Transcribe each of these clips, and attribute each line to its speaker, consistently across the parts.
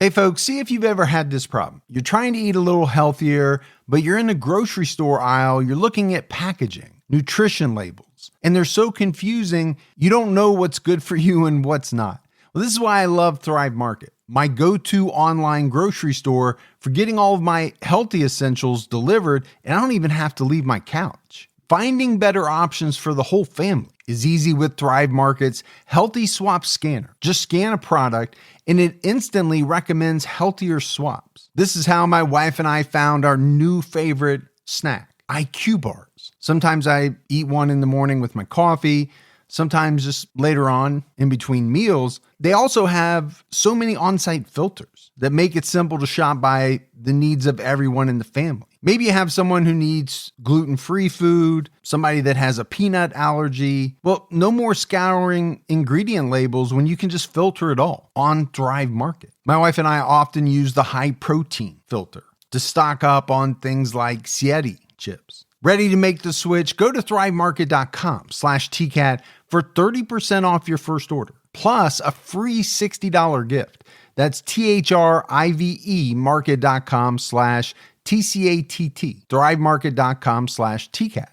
Speaker 1: Hey folks, see if you've ever had this problem. You're trying to eat a little healthier, but you're in the grocery store aisle, you're looking at packaging, nutrition labels, and they're so confusing, you don't know what's good for you and what's not. Well, this is why I love Thrive Market, my go-to online grocery store for getting all of my healthy essentials delivered, and I don't even have to leave my couch. Finding better options for the whole family is easy with Thrive Market's Healthy Swap Scanner. Just scan a product and it instantly recommends healthier swaps. This is how my wife and I found our new favorite snack, IQ bars. Sometimes I eat one in the morning with my coffee, sometimes just later on in between meals. They also have so many on-site filters that make it simple to shop by the needs of everyone in the family. Maybe you have someone who needs gluten-free food, somebody that has a peanut allergy. Well, no more scouring ingredient labels when you can just filter it all on Thrive Market. My wife and I often use the high protein filter to stock up on things like Sieti chips. Ready to make the switch? Go to thrivemarket.com/TCAT for 30% off your first order, plus a free $60 gift. That's THRIVE market.com/TCATT, thrivemarket.com/TCAT.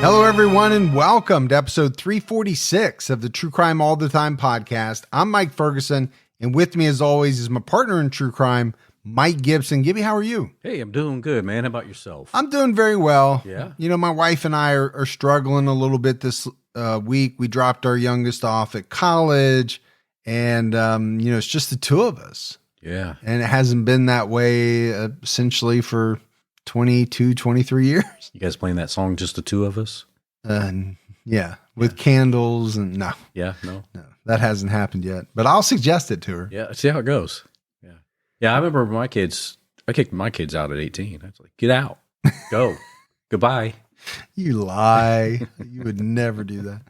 Speaker 1: Hello, everyone, and welcome to episode 346 of the True Crime All the Time podcast. I'm Mike Ferguson, and with me, as always, is my partner in true crime, Mike Gibson. Gibby, how are you?
Speaker 2: Hey, I'm doing good, man. How about yourself?
Speaker 1: I'm doing very well.
Speaker 2: Yeah.
Speaker 1: You know, my wife and I are struggling a little bit this week. We dropped our youngest off at college, and, it's just the two of us.
Speaker 2: Yeah.
Speaker 1: And it hasn't been that way essentially for 22, 23 years.
Speaker 2: You guys playing that song, Just the Two of Us?
Speaker 1: With candles and no, that hasn't happened yet, but I'll suggest it to her.
Speaker 2: Yeah, see how it goes. Yeah, I remember I kicked my kids out at 18. I was like, get out, go, goodbye.
Speaker 1: You lie. You would never do that.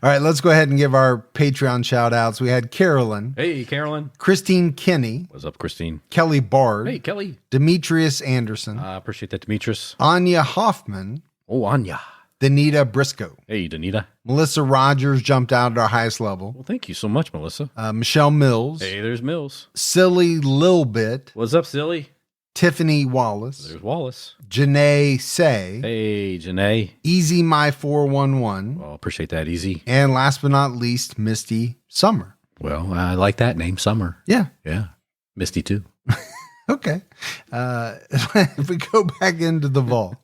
Speaker 1: All right, let's go ahead and give our Patreon shout outs. We had Carolyn.
Speaker 2: Hey, Carolyn.
Speaker 1: Christine Kinney.
Speaker 2: What's up, Christine?
Speaker 1: Kelly Bard.
Speaker 2: Hey, Kelly.
Speaker 1: Demetrius Anderson.
Speaker 2: I appreciate that, Demetrius.
Speaker 1: Anya Hoffman.
Speaker 2: Oh, Anya.
Speaker 1: Danita Briscoe.
Speaker 2: Hey, Danita.
Speaker 1: Melissa Rogers jumped out at our highest level.
Speaker 2: Well, thank you so much, Melissa.
Speaker 1: Michelle Mills.
Speaker 2: Hey, there's Mills.
Speaker 1: Silly Lilbit.
Speaker 2: What's up, Silly?
Speaker 1: Tiffany Wallace.
Speaker 2: There's Wallace.
Speaker 1: Janae Say.
Speaker 2: Hey, Janae.
Speaker 1: Easy My 411.
Speaker 2: Well, appreciate that, Easy.
Speaker 1: And last but not least, Misty Summer.
Speaker 2: Well, I like that name, Summer.
Speaker 1: Yeah.
Speaker 2: Yeah. Misty, too.
Speaker 1: Okay. If we go back into the vault.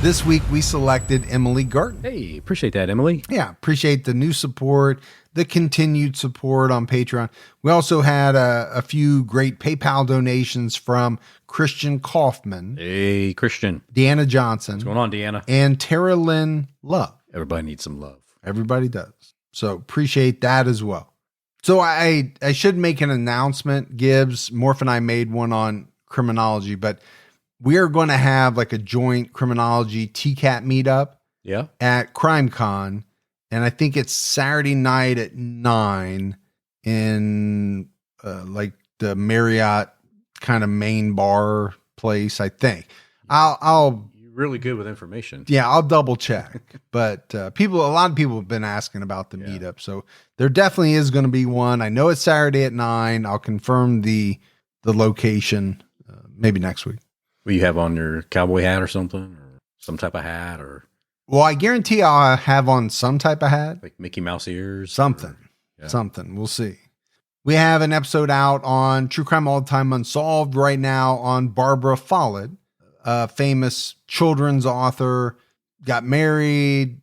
Speaker 1: This week, we selected Emily Garten.
Speaker 2: Hey, appreciate that, Emily.
Speaker 1: Yeah, appreciate the new support, the continued support on Patreon. We also had a few great PayPal donations from Christian Kaufman.
Speaker 2: Hey, Christian.
Speaker 1: Deanna Johnson.
Speaker 2: What's going on, Deanna?
Speaker 1: And Tara Lynn Love.
Speaker 2: Everybody needs some love.
Speaker 1: Everybody does. So appreciate that as well. So I should make an announcement. Gibbs, Morph and I made one on criminology, but we are going to have like a joint criminology TCAT meetup at CrimeCon. And I think it's Saturday night at 9 in like the Marriott kind of main bar place, I think. You're
Speaker 2: really good with information.
Speaker 1: Yeah, I'll double check. But a lot of people have been asking about the meetup. So there definitely is going to be one. I know it's Saturday at 9. I'll confirm the location maybe next week.
Speaker 2: Will you have on your cowboy hat or something, or some type of hat, or?
Speaker 1: Well, I guarantee I'll have on some type of hat,
Speaker 2: like Mickey Mouse ears,
Speaker 1: something. We'll see. We have an episode out on True Crime All the Time Unsolved right now on Barbara Follett, a famous children's author, got married,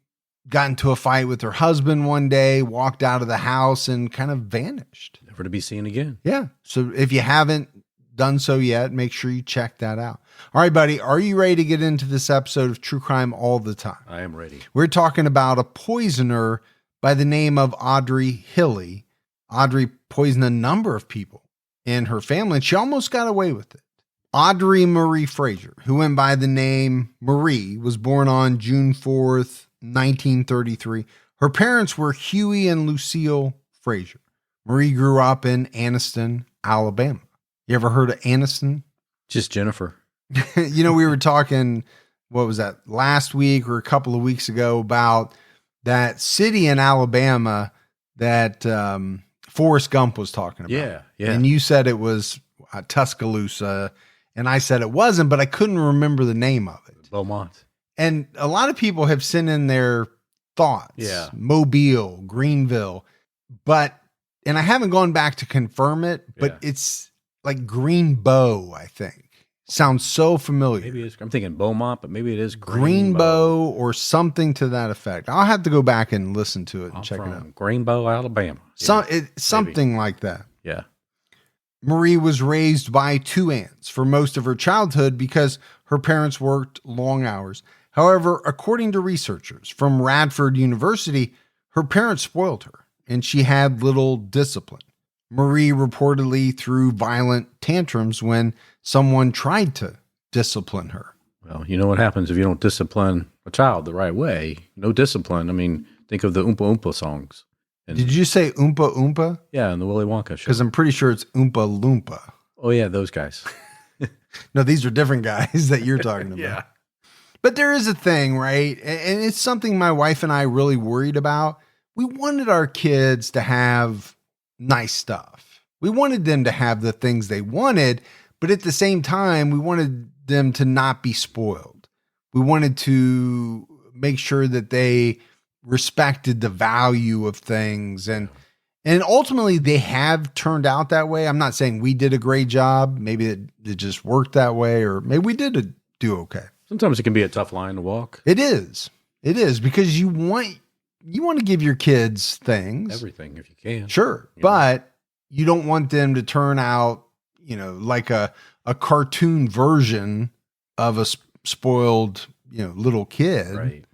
Speaker 1: got into a fight with her husband one day, walked out of the house and kind of vanished.
Speaker 2: Never to be seen again.
Speaker 1: Yeah. So if you haven't done so yet, make sure you check that out. All right, buddy, are you ready to get into this episode of True Crime All the Time?
Speaker 2: I am ready.
Speaker 1: We're talking about a poisoner by the name of Audrey Hilley, Audrey poisoned a number of people in her family, and she almost got away with it. Audrey Marie Frazier, who went by the name Marie, was born on June 4th, 1933. Her parents were Huey and Lucille Frazier. Marie grew up in Anniston, Alabama. You ever heard of Anniston?
Speaker 2: Just Jennifer.
Speaker 1: We were talking, what was that, last week or a couple of weeks ago about that city in Alabama that Forrest Gump was talking about.
Speaker 2: Yeah, yeah.
Speaker 1: And you said it was Tuscaloosa, and I said it wasn't, but I couldn't remember the name of it.
Speaker 2: Beaumont.
Speaker 1: And a lot of people have sent in their thoughts.
Speaker 2: Yeah.
Speaker 1: Mobile, Greenville, and I haven't gone back to confirm it, but it's like Greenbow, I think. Sounds so familiar.
Speaker 2: Maybe I'm thinking Beaumont, but maybe it is
Speaker 1: Greenbow or something to that effect. I'll have to go back and listen to it and check it out.
Speaker 2: Greenbow, Alabama.
Speaker 1: Something like that.
Speaker 2: Yeah.
Speaker 1: Marie was raised by two aunts for most of her childhood because her parents worked long hours. However, according to researchers from Radford University, her parents spoiled her and she had little discipline. Marie reportedly threw violent tantrums when someone tried to discipline her.
Speaker 2: Well, you know what happens if you don't discipline a child the right way? No discipline. I mean, think of the Oompa Oompa songs.
Speaker 1: Did you say Oompa Oompa?
Speaker 2: Yeah, in the Willy Wonka show.
Speaker 1: Because I'm pretty sure it's Oompa Loompa.
Speaker 2: Oh, yeah, those guys.
Speaker 1: No, these are different guys that you're talking about.
Speaker 2: Yeah.
Speaker 1: But there is a thing, right? And it's something my wife and I really worried about. We wanted our kids to have nice stuff. We wanted them to have the things they wanted, but at the same time, we wanted them to not be spoiled. We wanted to make sure that they respected the value of things. And ultimately, they have turned out that way. I'm not saying we did a great job. Maybe it just worked that way, or maybe we did do okay.
Speaker 2: Sometimes it can be a tough line to walk.
Speaker 1: It is. It is, because you want to give your kids things.
Speaker 2: Everything, if you can.
Speaker 1: Sure. But you don't want them to turn out, like a cartoon version of a spoiled, little kid.
Speaker 2: Right.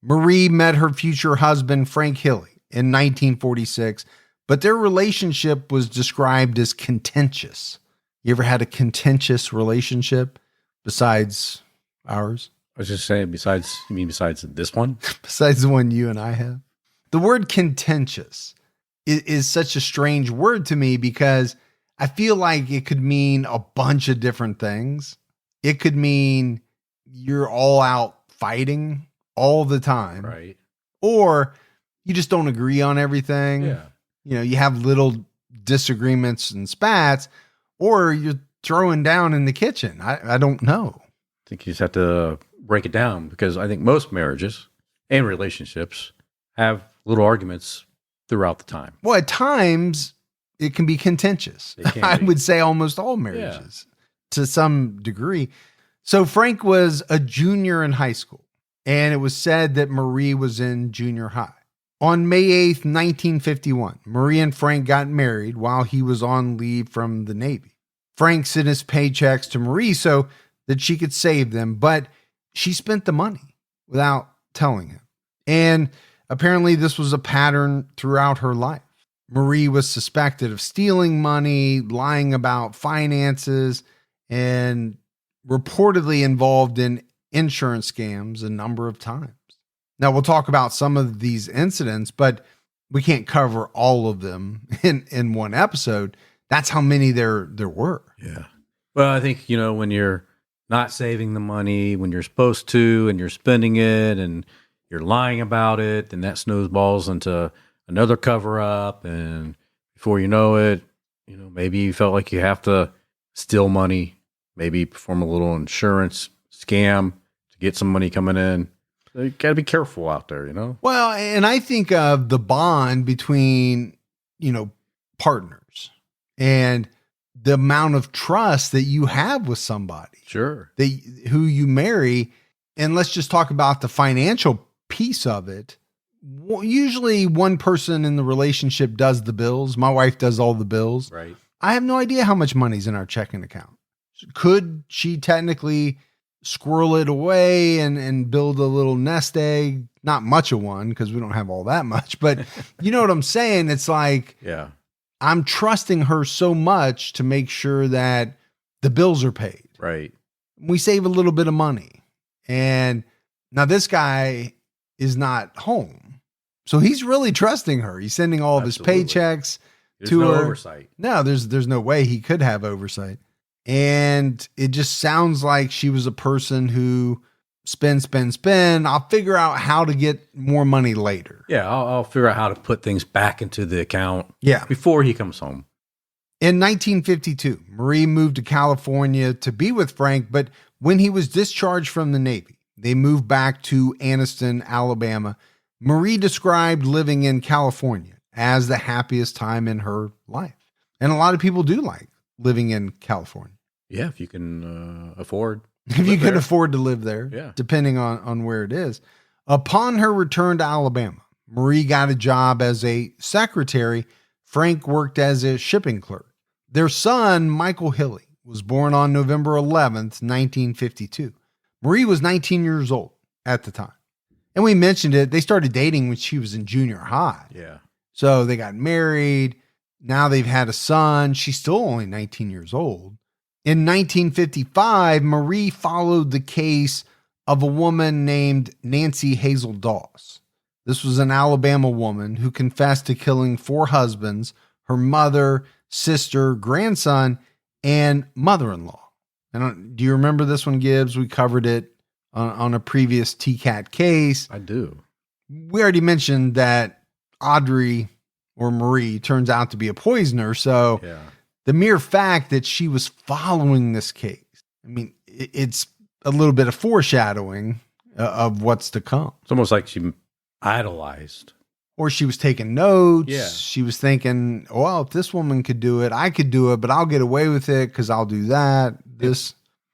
Speaker 1: Marie met her future husband, Frank Hilley, in 1946, but their relationship was described as contentious. You ever had a contentious relationship besides ours?
Speaker 2: I was just saying, besides this one?
Speaker 1: Besides the one you and I have? The word contentious is such a strange word to me because I feel like it could mean a bunch of different things. It could mean you're all out fighting all the time.
Speaker 2: Right.
Speaker 1: Or you just don't agree on everything.
Speaker 2: Yeah.
Speaker 1: You have little disagreements and spats, or you're throwing down in the kitchen. I don't know.
Speaker 2: I think you just have to break it down, because I think most marriages and relationships have little arguments throughout the time.
Speaker 1: Well, at times it can be contentious. I would say almost all marriages to some degree. So Frank was a junior in high school, and it was said that Marie was in junior high. On May 8th, 1951, Marie and Frank got married while he was on leave from the Navy. Frank sent his paychecks to Marie so that she could save them, but she spent the money without telling him. And apparently this was a pattern throughout her life. Marie was suspected of stealing money, lying about finances, and reportedly involved in insurance scams a number of times. Now, we'll talk about some of these incidents, but we can't cover all of them in one episode. That's how many there were.
Speaker 2: Yeah. Well, I think, when you're not saving the money when you're supposed to, and you're spending it, and you're lying about it, and that snowballs into another cover up. And before you know it, maybe you felt like you have to steal money, maybe perform a little insurance scam to get some money coming in. So you got to be careful out there, Well,
Speaker 1: and I think of the bond between, partners and the amount of trust that you have with somebody.
Speaker 2: Sure.
Speaker 1: Who you marry. And let's just talk about the financial piece of it. Usually one person in the relationship does the bills. My wife does all the bills.
Speaker 2: Right.
Speaker 1: I have no idea how much money's in our checking account. Could she technically squirrel it away and build a little nest egg? Not much of one, because we don't have all that much, but you know what I'm saying? It's like, I'm trusting her so much to make sure that the bills are paid.
Speaker 2: Right.
Speaker 1: We save a little bit of money. And now this guy is not home. So he's really trusting her. He's sending all of his paychecks to her.
Speaker 2: Oversight.
Speaker 1: No, there's no way he could have oversight. And it just sounds like she was a person who spend. I'll figure out how to get more money later.
Speaker 2: Yeah, I'll figure out how to put things back into the account before he comes home.
Speaker 1: In 1952, Marie moved to California to be with Frank, but when he was discharged from the Navy, they moved back to Anniston, Alabama. Marie described living in California as the happiest time in her life. And a lot of people do like living in California.
Speaker 2: Yeah, if you can afford.
Speaker 1: If you can afford to live there,
Speaker 2: yeah,
Speaker 1: depending on where it is. Upon her return to Alabama, Marie got a job as a secretary. Frank worked as a shipping clerk. Their son, Michael Hilley, was born on November 11th, 1952. Marie was 19 years old at the time. And we mentioned it. They started dating when she was in junior high.
Speaker 2: Yeah.
Speaker 1: So they got married. Now they've had a son. She's still only 19 years old. In 1955, Marie followed the case of a woman named Nancy Hazel Doss. This was an Alabama woman who confessed to killing 4 husbands, her mother, sister, grandson, and mother-in-law. And do you remember this one, Gibbs? We covered it on a previous TCAT case.
Speaker 2: I do.
Speaker 1: We already mentioned that Audrey or Marie turns out to be a poisoner. So the mere fact that she was following this case, I mean, it's a little bit of foreshadowing of what's to come.
Speaker 2: It's almost like she idolized.
Speaker 1: Or she was taking notes.
Speaker 2: Yeah.
Speaker 1: She was thinking, well, if this woman could do it, I could do it, but I'll get away with it because I'll do that.
Speaker 2: And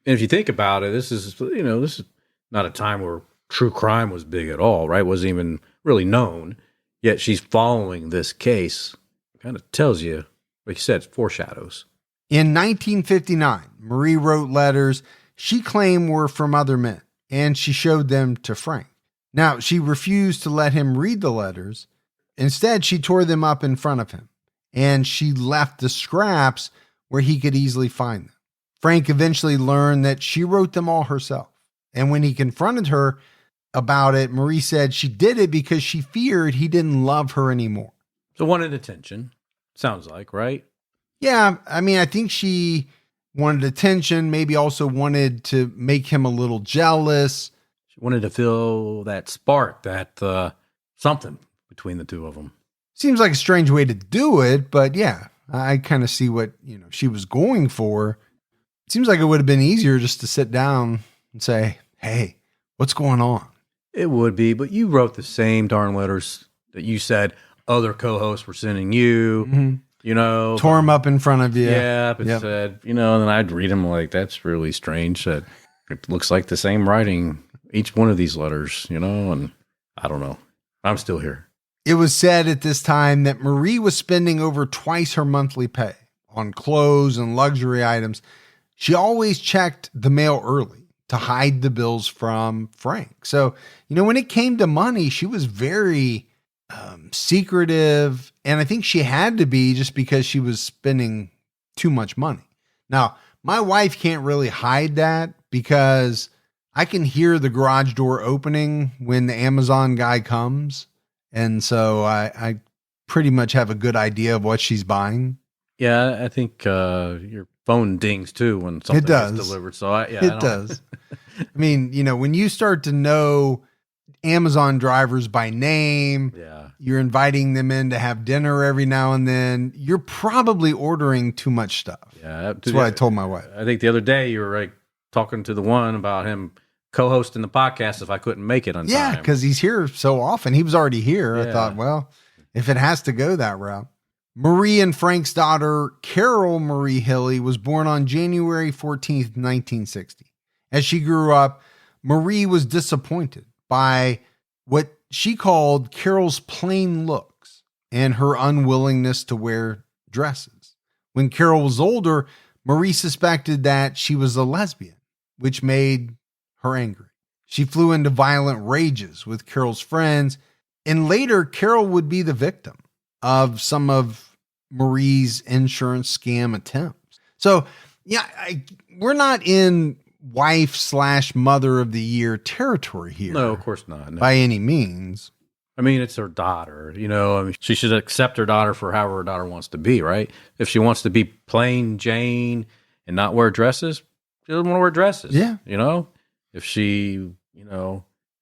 Speaker 2: if you think about it, this is not a time where true crime was big at all, right? It wasn't even really known. Yet she's following this case. Kind of tells you, like you said, foreshadows.
Speaker 1: In 1959, Marie wrote letters she claimed were from other men, and she showed them to Frank. Now, she refused to let him read the letters. Instead, she tore them up in front of him, and she left the scraps where he could easily find them. Frank eventually learned that she wrote them all herself. And when he confronted her about it, Marie said she did it because she feared he didn't love her anymore.
Speaker 2: So wanted attention, sounds like, right?
Speaker 1: Yeah, I mean, I think she wanted attention, maybe also wanted to make him a little jealous.
Speaker 2: She wanted to feel that spark, that something between the two of them.
Speaker 1: Seems like a strange way to do it, but yeah, I kind of see what she was going for. It seems like it would have been easier just to sit down and say, hey, what's going on?
Speaker 2: It would be, but you wrote the same darn letters that you said other co-hosts were sending you,
Speaker 1: Tore them up in front of you.
Speaker 2: Yeah, but said, and then I'd read them like, that's really strange. That it looks like the same writing, each one of these letters, and I don't know. I'm still here.
Speaker 1: It was said at this time that Marie was spending over twice her monthly pay on clothes and luxury items. She always checked the mail early to hide the bills from Frank. So, when it came to money, she was very secretive. And I think she had to be just because she was spending too much money. Now, my wife can't really hide that because I can hear the garage door opening when the Amazon guy comes. And so I pretty much have a good idea of what she's buying.
Speaker 2: Yeah, I think your phone dings too when something is delivered. So
Speaker 1: it does. I mean, when you start to know Amazon drivers by name, you're inviting them in to have dinner every now and then, you're probably ordering too much stuff.
Speaker 2: Yeah,
Speaker 1: that's what I told my wife.
Speaker 2: I think the other day you were talking to the one about him co-hosting the podcast if I couldn't make it on time.
Speaker 1: Yeah, because he's here so often. He was already here. I thought, well, if it has to go that route. Marie and Frank's daughter, Carol Marie Hilley, was born on January 14th, 1960. As she grew up, Marie was disappointed by what she called Carol's plain looks and her unwillingness to wear dresses. When Carol was older, Marie suspected that she was a lesbian, which made her angry. She flew into violent rages with Carol's friends, and later Carol would be the victim of some of Marie's insurance scam attempts. So, yeah, we're not in wife/mother of the year territory here.
Speaker 2: No, of course not. No.
Speaker 1: By any means.
Speaker 2: I mean, it's her daughter. She should accept her daughter for however her daughter wants to be, right? If she wants to be plain Jane and not wear dresses, she doesn't want to wear dresses.
Speaker 1: Yeah.
Speaker 2: If she,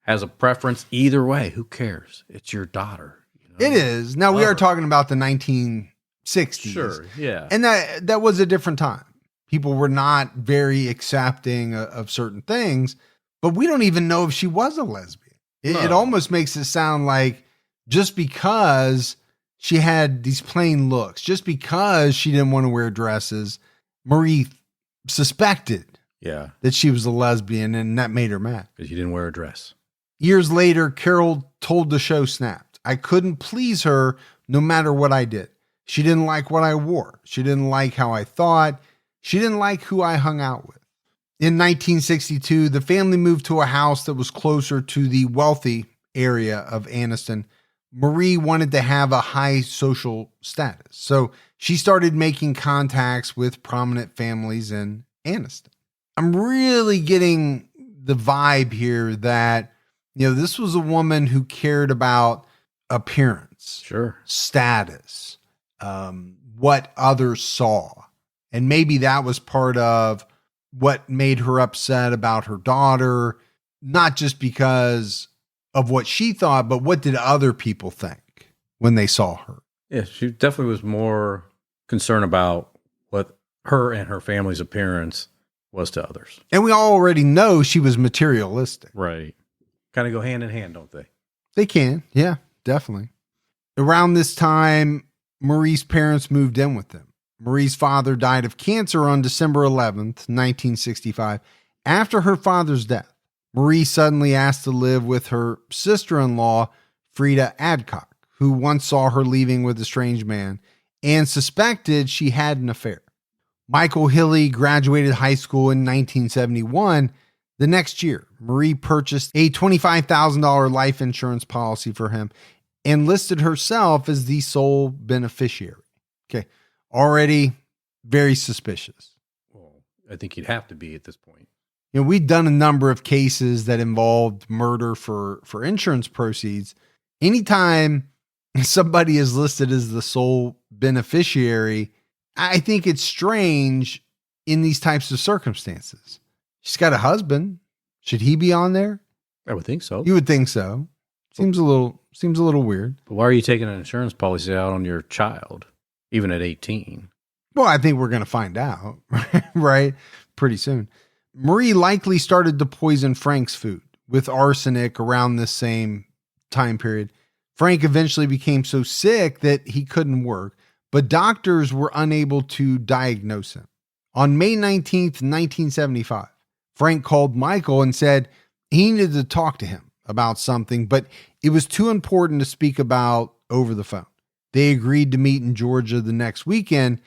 Speaker 2: has a preference either way, who cares? It's your daughter.
Speaker 1: It is. Now, we are talking about the 1960s.
Speaker 2: Sure, yeah.
Speaker 1: And that was a different time. People were not very accepting of certain things, but we don't even know if she was a lesbian. It almost makes it sound like just because she had these plain looks, just because she didn't want to wear dresses, Marie suspected that she was a lesbian, and that made her mad.
Speaker 2: Because you didn't wear a dress.
Speaker 1: Years later, Carol told the show Snapped, "I couldn't please her no matter what I did. She didn't like what I wore. She didn't like how I thought. She didn't like who I hung out with." In 1962, the family moved to a house that was closer to the wealthy area of Anniston. Marie wanted to have a high social status, so she started making contacts with prominent families in Anniston. I'm really getting the vibe here that, this was a woman who cared about appearance, status, what others saw. And maybe that was part of what made her upset about her daughter, not just because of what she thought, but what did other people think when they saw her?
Speaker 2: Yeah, she definitely was more concerned about what her and her family's appearance was to others.
Speaker 1: And we already know she was materialistic.
Speaker 2: Right. Kind of go hand in hand, don't they?
Speaker 1: They can. Yeah, definitely. Around this time, Marie's parents moved in with them. Marie's father died of cancer on December 11th, 1965. After her father's death, Marie suddenly asked to live with her sister-in-law, Frida Adcock, who once saw her leaving with a strange man and suspected she had an affair. Michael Hilley graduated high school in 1971. The next year, Marie purchased a $25,000 life insurance policy for him and listed herself as the sole beneficiary. Okay. Already very suspicious.
Speaker 2: Well, I think you'd have to be at this point.
Speaker 1: We've done a number of cases that involved murder for insurance proceeds. Anytime somebody is listed as the sole beneficiary, I think it's strange in these types of circumstances. She's got a husband. Should he be on there?
Speaker 2: I would think so.
Speaker 1: You would think so. Seems a little weird.
Speaker 2: But why are you taking an insurance policy out on your child, even at 18?
Speaker 1: Well, I think we're going to find out, right? Pretty soon. Marie likely started to poison Frank's food with arsenic around this same time period. Frank eventually became so sick that he couldn't work, but doctors were unable to diagnose him. On May 19th, 1975, Frank called Michael and said he needed to talk to him about something, but it was too important to speak about over the phone. They agreed to meet in Georgia the next weekend.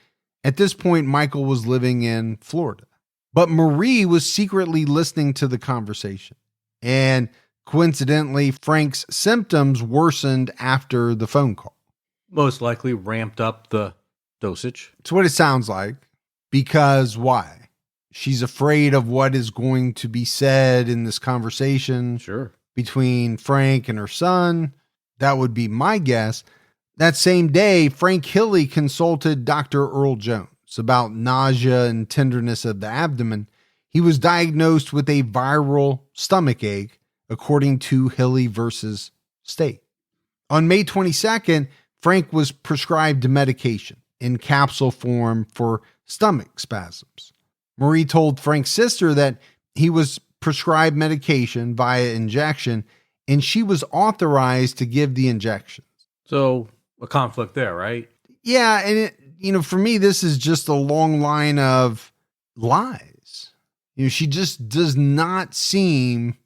Speaker 1: At this point, Michael was living in Florida, but Marie was secretly listening to the conversation. And coincidentally, Frank's symptoms worsened after the phone call.
Speaker 2: Most likely ramped up the dosage.
Speaker 1: It's what it sounds like. Because why? She's afraid of what is going to be said in this conversation between Frank and her son. That would be my guess. That same day, Frank Hilley consulted Dr. Earl Jones about nausea and tenderness of the abdomen. He was diagnosed with a viral stomach ache, according to Hilley versus State. On May 22nd, Frank was prescribed medication in capsule form for stomach spasms. Marie told Frank's sister that he was prescribed medication via injection, and she was authorized to give the injections.
Speaker 2: So a conflict there, right?
Speaker 1: Yeah, and for me, this is just a long line of lies. She just does not seem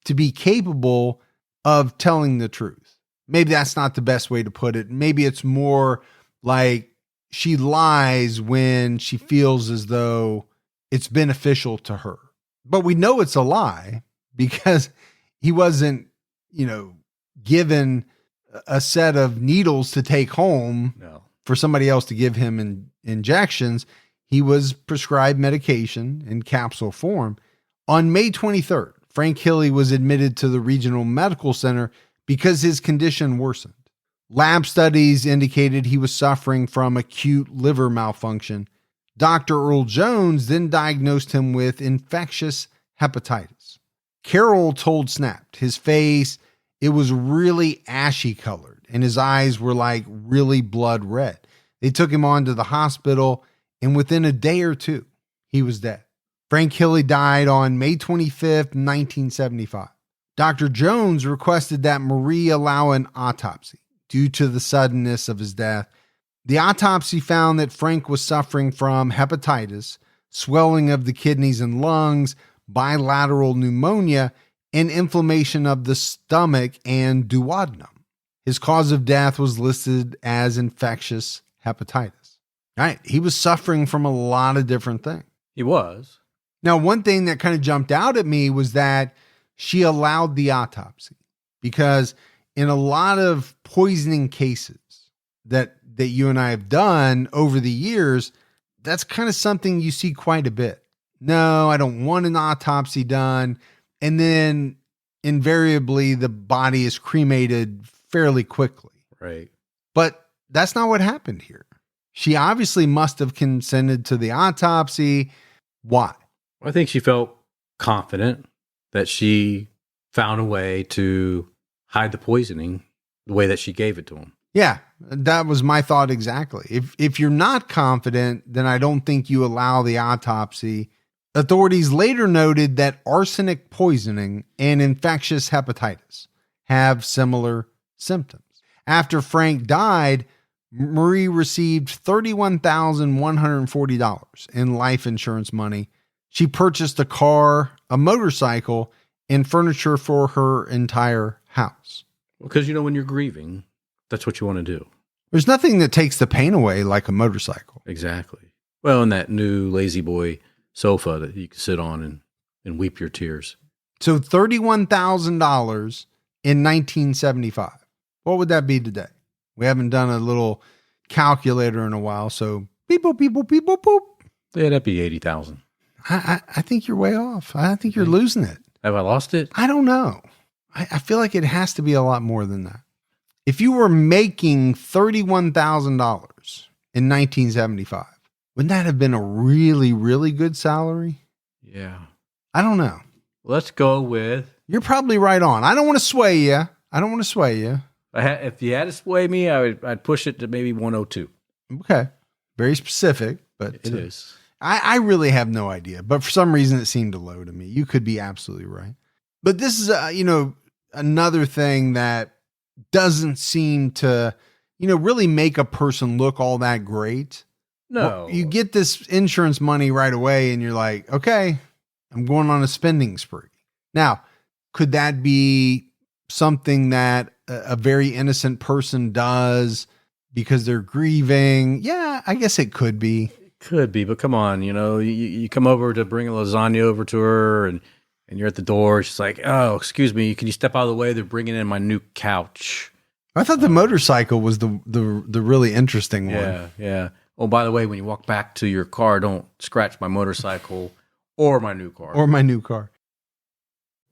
Speaker 1: to be capable of telling the truth. Maybe that's not the best way to put it. Maybe it's more like she lies when she feels as though it's beneficial to her. But we know it's a lie because he wasn't, given a set of needles to take home for somebody else to give him injections. He was prescribed medication in capsule form. On May 23rd, Frank Hilley was admitted to the regional medical center because his condition worsened. Lab studies indicated he was suffering from acute liver malfunction. Dr. Earl Jones then diagnosed him with infectious hepatitis. Carroll told Snapped his face, it was really ashy colored and his eyes were like really blood red. They took him on to the hospital and within a day or two, he was dead. Frank Hilley died on May 25th, 1975. Dr. Jones requested that Marie allow an autopsy due to the suddenness of his death. The autopsy found that Frank was suffering from hepatitis, swelling of the kidneys and lungs, bilateral pneumonia, and inflammation of the stomach and duodenum. His cause of death was listed as infectious hepatitis. All right, he was suffering from a lot of different things.
Speaker 2: He was.
Speaker 1: Now, one thing that kind of jumped out at me was that she allowed the autopsy because in a lot of poisoning cases that you and I have done over the years, that's kind of something you see quite a bit. No, I don't want an autopsy done. And then invariably the body is cremated fairly quickly.
Speaker 2: Right.
Speaker 1: But that's not what happened here. She obviously must have consented to the autopsy. Why?
Speaker 2: I think she felt confident that she found a way to hide the poisoning the way that she gave it to him.
Speaker 1: Yeah, that was my thought exactly. If you're not confident, then I don't think you allow the autopsy. Authorities later noted that arsenic poisoning and infectious hepatitis have similar symptoms. After Frank died, Marie received $31,140 in life insurance money. She purchased a car, a motorcycle, and furniture for her entire house.
Speaker 2: Because, when you're grieving, that's what you want to do.
Speaker 1: There's nothing that takes the pain away like a motorcycle.
Speaker 2: Exactly. Well, and that new Lazy Boy sofa that you can sit on and weep your tears.
Speaker 1: So $31,000 in 1975. What would that be today? We haven't done a little calculator in a while, so beep, boop, beep, boop, beep, boop, boop.
Speaker 2: Yeah, that'd be 80,000.
Speaker 1: I think you're way off. I think you're losing it.
Speaker 2: Have I lost it?
Speaker 1: I don't know. I feel like it has to be a lot more than that. If you were making $31,000 in 1975, wouldn't that have been a really, really good salary?
Speaker 2: Yeah.
Speaker 1: I don't know.
Speaker 2: Let's go with...
Speaker 1: You're probably right on. I don't want to sway you.
Speaker 2: If you had to sway me, I'd push it to maybe 102.
Speaker 1: Okay. Very specific, but
Speaker 2: it is.
Speaker 1: I really have no idea, but for some reason it seemed low to me. You could be absolutely right. But this is, another thing that doesn't seem to, really make a person look all that great.
Speaker 2: No.
Speaker 1: Well, you get this insurance money right away and you're like, okay, I'm going on a spending spree. Now, could that be something that a very innocent person does because they're grieving? Yeah, I guess it could be.
Speaker 2: Could be, but come on, you come over to bring a lasagna over to her and you're at the door. She's like, oh, excuse me, can you step out of the way? They're bringing in my new couch.
Speaker 1: I thought the motorcycle was the really interesting one.
Speaker 2: Yeah. Oh, by the way, when you walk back to your car, don't scratch my motorcycle or my new car.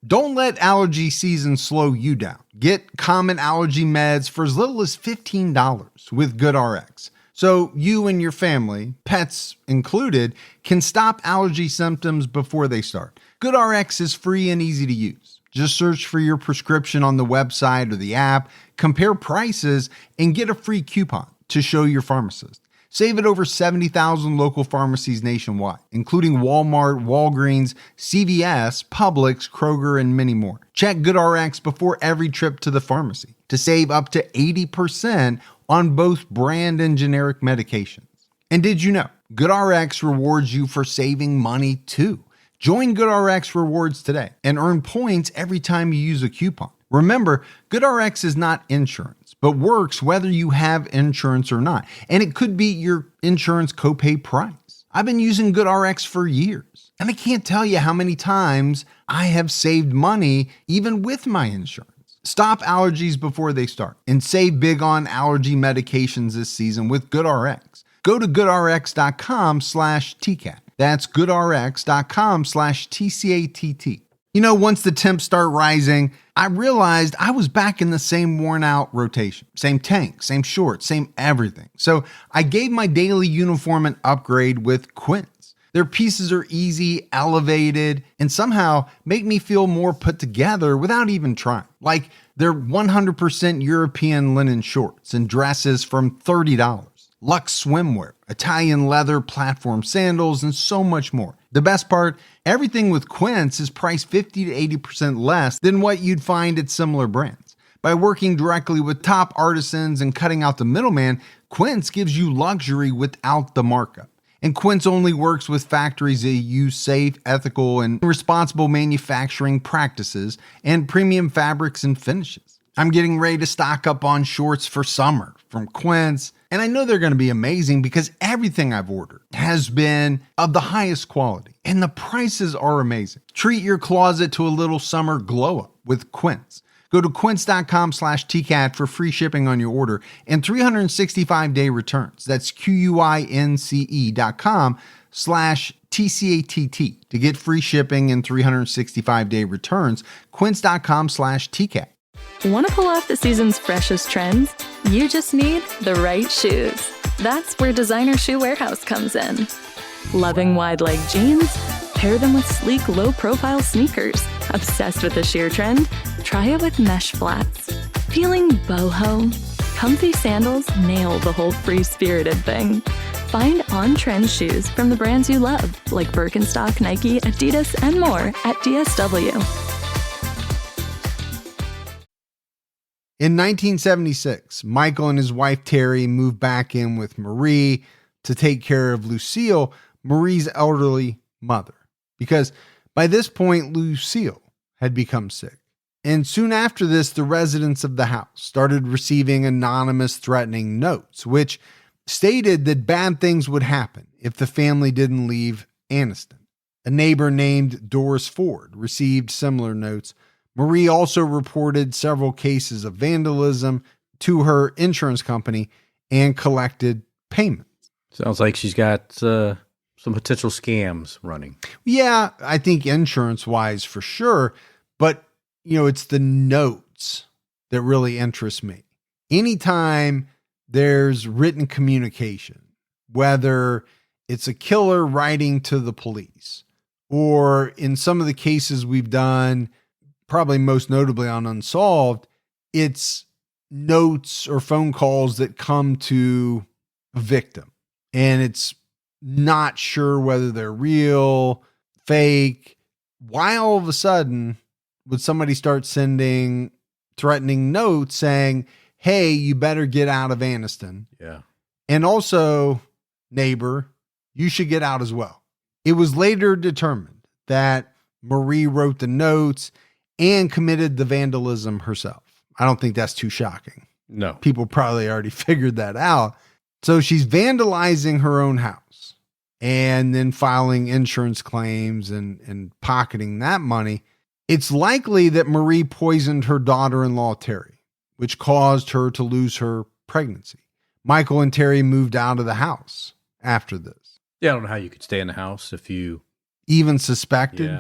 Speaker 2: Don't let allergy season slow you down. Get common allergy meds for as little as $15 with GoodRx. So you and your family, pets included, can stop allergy symptoms before they start. GoodRx is free and easy to use. Just search for your prescription on the website or the app, compare prices, and get a free coupon to show your pharmacist. Save at over 70,000 local pharmacies nationwide, including Walmart, Walgreens, CVS, Publix, Kroger, and many more. Check GoodRx before every trip to the pharmacy to save up to 80% on both brand and generic medications. And did you know GoodRx rewards you for saving money too? Join GoodRx Rewards today and earn points every time you use a coupon. Remember, GoodRx is not insurance, but works whether you have insurance or not. And it could be your insurance copay price. I've been using GoodRx for years, and I can't tell you how many times I have saved money even with my insurance.
Speaker 1: Stop allergies before they start and save big on allergy medications this season with GoodRx. Go to goodrx.com/TCAT. That's goodrx.com/TCATT. You know, once the temps start rising, I realized I was back in the same worn out rotation. Same tank, same shorts, same everything. So I gave my daily uniform an upgrade with Quince. Their pieces are easy, elevated, and somehow make me feel more put together without even trying. Like they're 100% European linen shorts and dresses from $30. Luxe swimwear, Italian leather platform sandals, and so much more. The best part, everything with Quince is priced 50 to 80% less than what you'd find at similar brands. By working directly with top artisans and cutting out the middleman, Quince gives you luxury without the markup. And Quince only works with factories that use safe, ethical, and responsible manufacturing practices and premium fabrics and finishes. I'm getting ready to stock up on shorts for summer from Quince, and I know they're going to be amazing because everything I've ordered has been of the highest quality, and the prices are amazing. Treat your closet to a little summer glow up with Quince. Go to quince.com/TCAT for free shipping on your order and 365-day returns. That's QUINCE.com/TCATT to get free shipping and 365-day returns. Quince.com/TCAT.
Speaker 3: Want to pull off the season's freshest trends? You just need the right shoes. That's where Designer Shoe Warehouse comes in. Loving wide leg jeans? Pair them with sleek, low-profile sneakers. Obsessed with the sheer trend? Try it with mesh flats. Feeling boho? Comfy sandals nail the whole free-spirited thing. Find on-trend shoes from the brands you love, like Birkenstock, Nike, Adidas, and more at DSW.
Speaker 1: In 1976, Michael and his wife Terry moved back in with Marie to take care of Lucille, Marie's elderly mother, because by this point, Lucille had become sick. And soon after this, the residents of the house started receiving anonymous threatening notes, which stated that bad things would happen if the family didn't leave Anniston. A neighbor named Doris Ford received similar notes. Marie also reported several cases of vandalism to her insurance company and collected payments.
Speaker 2: Sounds like she's got some potential scams running.
Speaker 1: Yeah, I think insurance-wise for sure, but it's the notes that really interest me. Anytime there's written communication, whether it's a killer writing to the police, or in some of the cases we've done, probably most notably on Unsolved, it's notes or phone calls that come to a victim, and it's not sure whether they're real, fake. Why all of a sudden would somebody start sending threatening notes saying, hey, you better get out of Anniston?
Speaker 2: Yeah.
Speaker 1: And also, neighbor, you should get out as well. It was later determined that Marie wrote the notes and committed the vandalism herself. I don't think that's too shocking.
Speaker 2: No.
Speaker 1: People probably already figured that out. So she's vandalizing her own house and then filing insurance claims and pocketing that money. It's likely that Marie poisoned her daughter-in-law, Terry, which caused her to lose her pregnancy. Michael and Terry moved out of the house after this.
Speaker 2: Yeah, I don't know how you could stay in the house if you
Speaker 1: even suspected.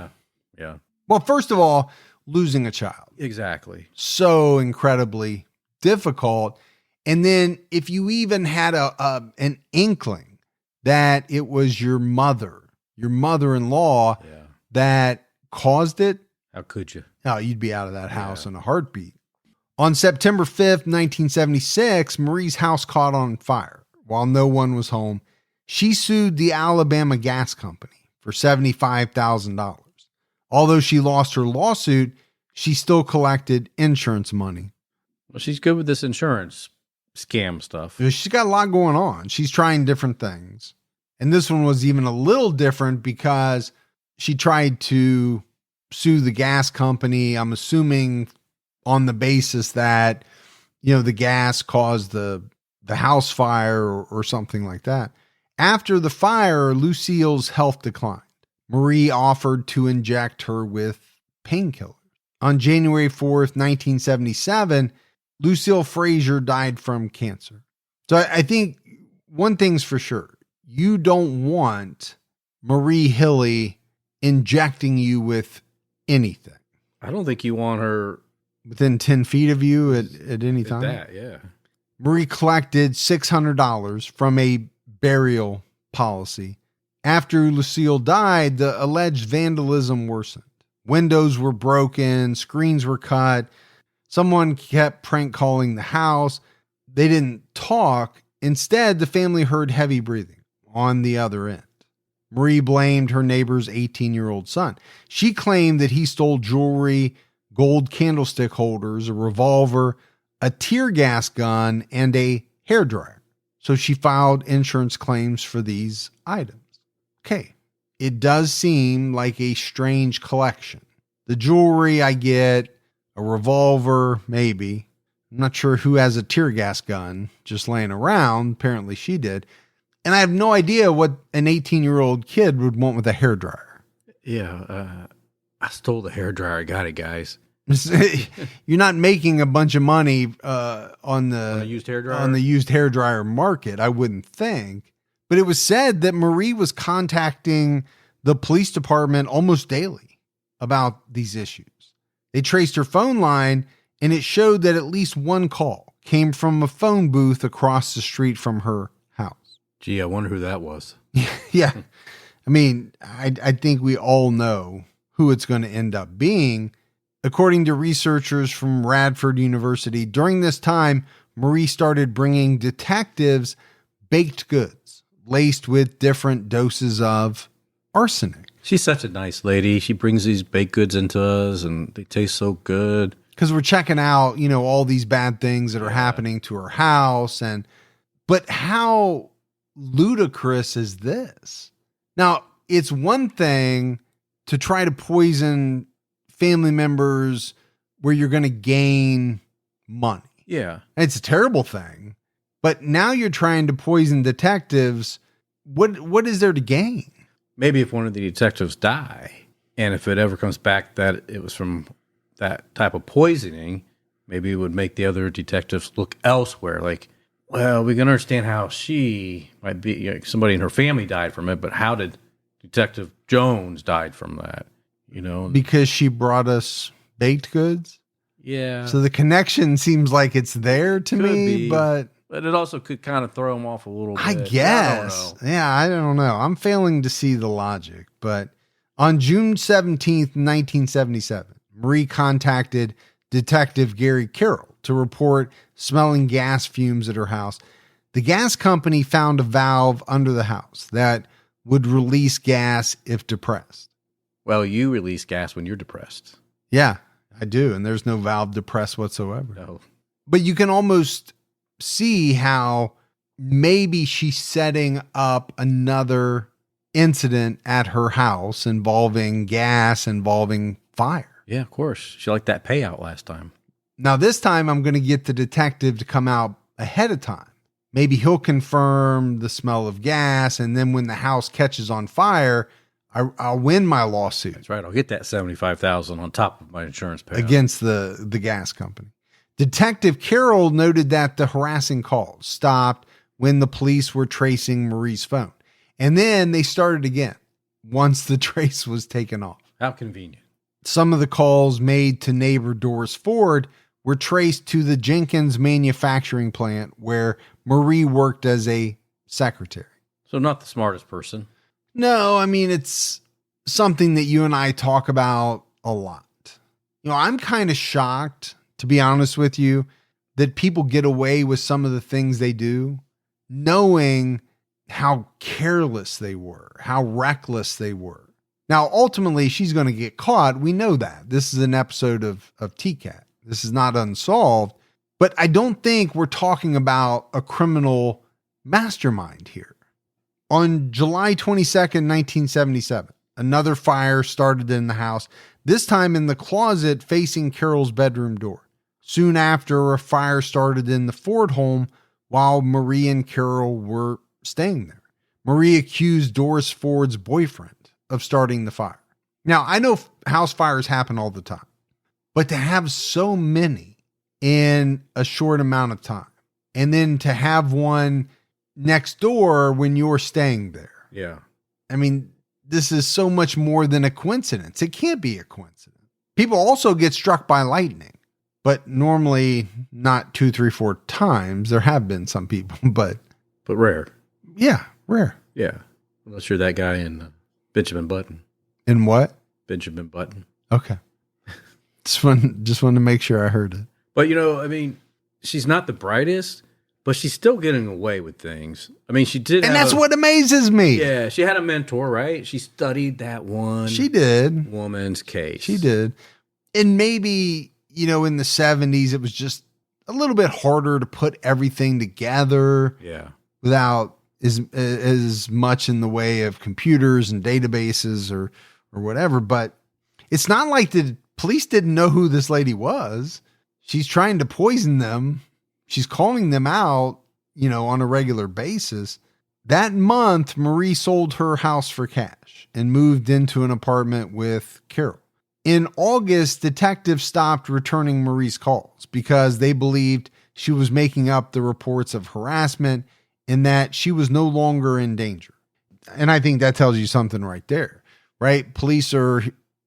Speaker 2: Yeah.
Speaker 1: Well, first of all, losing a child.
Speaker 2: Exactly.
Speaker 1: So incredibly difficult. And then if you even had an inkling that it was your mother-in-law that caused it,
Speaker 2: how could you?
Speaker 1: Oh, you'd be out of that house in a heartbeat. On September 5th, 1976, Marie's house caught on fire. While no one was home, she sued the Alabama Gas Company for $75,000. Although she lost her lawsuit, she still collected insurance money.
Speaker 2: Well, she's good with this insurance scam stuff.
Speaker 1: She's got a lot going on. She's trying different things. And this one was even a little different because she tried to sue the gas company, I'm assuming on the basis that, the gas caused the house fire or something like that. After the fire, Lucille's health declined. Marie offered to inject her with painkillers. On January 4th, 1977, Lucille Frazier died from cancer. So I think one thing's for sure. You don't want Marie Hilley injecting you with anything.
Speaker 2: I don't think you want her
Speaker 1: Within 10 feet of you at any time.
Speaker 2: that, yeah.
Speaker 1: Marie collected $600 from a burial policy. After Lucille died, the alleged vandalism worsened. Windows were broken, screens were cut. Someone kept prank calling the house. They didn't talk. Instead, the family heard heavy breathing on the other end. Marie blamed her neighbor's 18-year-old son. She claimed that he stole jewelry, gold candlestick holders, a revolver, a tear gas gun, and a hairdryer. So she filed insurance claims for these items. Okay, it does seem like a strange collection. The jewelry I get, a revolver, maybe. I'm not sure who has a tear gas gun just laying around. Apparently she did. And I have no idea what an 18-year-old kid would want with a hairdryer.
Speaker 2: Yeah, I stole the hairdryer. I got it, guys.
Speaker 1: You're not making a bunch of money on the
Speaker 2: used hairdryer?
Speaker 1: On the used hairdryer market, I wouldn't think. But it was said that Marie was contacting the police department almost daily about these issues. They traced her phone line, and it showed that at least one call came from a phone booth across the street from her house.
Speaker 2: Gee, I wonder who that was.
Speaker 1: Yeah. I mean, I think we all know who it's going to end up being. According to researchers from Radford University, during this time, Marie started bringing detectives baked goods laced with different doses of arsenic.
Speaker 2: She's such a nice lady. She brings these baked goods into us, and they taste so good.
Speaker 1: Because we're checking out, all these bad things that are happening to her house. But how ludicrous is this? Now, it's one thing to try to poison family members where you're going to gain money.
Speaker 2: Yeah.
Speaker 1: It's a terrible thing. But now you're trying to poison detectives. What is there to gain?
Speaker 2: Maybe if one of the detectives die, and if it ever comes back that it was from that type of poisoning, maybe it would make the other detectives look elsewhere. Like, well, we can understand how she might be, somebody in her family died from it, but how did Detective Jones died from that?
Speaker 1: Because she brought us baked goods?
Speaker 2: Yeah.
Speaker 1: So the connection seems like it's there to me, but
Speaker 2: it also could kind of throw them off a little bit.
Speaker 1: I guess. I don't know. I'm failing to see the logic. But on June 17th, 1977, Marie contacted Detective Gary Carroll to report smelling gas fumes at her house. The gas company found a valve under the house that would release gas if depressed.
Speaker 2: Well, you release gas when you're depressed.
Speaker 1: Yeah, I do. And there's no valve depressed whatsoever.
Speaker 2: No.
Speaker 1: But you can almost see how maybe she's setting up another incident at her house involving gas, involving fire.
Speaker 2: Yeah, of course. She liked that payout last time.
Speaker 1: Now, this time I'm going to get the detective to come out ahead of time. Maybe he'll confirm the smell of gas, and then when the house catches on fire, I'll win my lawsuit.
Speaker 2: That's right. I'll get that $75,000 on top of my insurance payout
Speaker 1: against the gas company. Detective Carroll noted that the harassing calls stopped when the police were tracing Marie's phone. And then they started again once the trace was taken off.
Speaker 2: How convenient.
Speaker 1: Some of the calls made to neighbor Doris Ford were traced to the Jenkins manufacturing plant where Marie worked as a secretary.
Speaker 2: So not the smartest person.
Speaker 1: No, I mean, it's something that you and I talk about a lot. I'm kind of shocked, to be honest with you, that people get away with some of the things they do, knowing how careless they were, how reckless they were. Now, ultimately, she's going to get caught. We know that. This is an episode of TCAT. This is not unsolved. But I don't think we're talking about a criminal mastermind here. On July 22nd, 1977, another fire started in the house, this time in the closet facing Carol's bedroom door. Soon after, a fire started in the Ford home while Marie and Carol were staying there. Marie accused Doris Ford's boyfriend of starting the fire. Now, I know house fires happen all the time, But to have so many in a short amount of time, and then to have one next door when you're staying there.
Speaker 2: Yeah.
Speaker 1: I mean, this is so much more than a coincidence. It can't be a coincidence. People also get struck by lightning, but normally not 2, 3, 4 times. There have been some people, but
Speaker 2: rare.
Speaker 1: Yeah, rare.
Speaker 2: Yeah. Unless you're that guy in Benjamin Button.
Speaker 1: In what?
Speaker 2: Benjamin Button.
Speaker 1: Okay. Just wanted to make sure I heard it.
Speaker 2: But, I mean, she's not the brightest, but she's still getting away with things. I mean, she did.
Speaker 1: And that's what amazes me.
Speaker 2: Yeah. She had a mentor, right? She studied that one.
Speaker 1: She did.
Speaker 2: Woman's case.
Speaker 1: She did. And maybe, in the 70s, it was just a little bit harder to put everything together.
Speaker 2: Yeah.
Speaker 1: Without as much in the way of computers and databases or whatever. But it's not like the police didn't know who this lady was. She's trying to poison them. She's calling them out, on a regular basis. That month, Marie sold her house for cash and moved into an apartment with Carol. In August, detectives stopped returning Marie's calls because they believed she was making up the reports of harassment and that she was no longer in danger. And I think that tells you something right there, right? Police are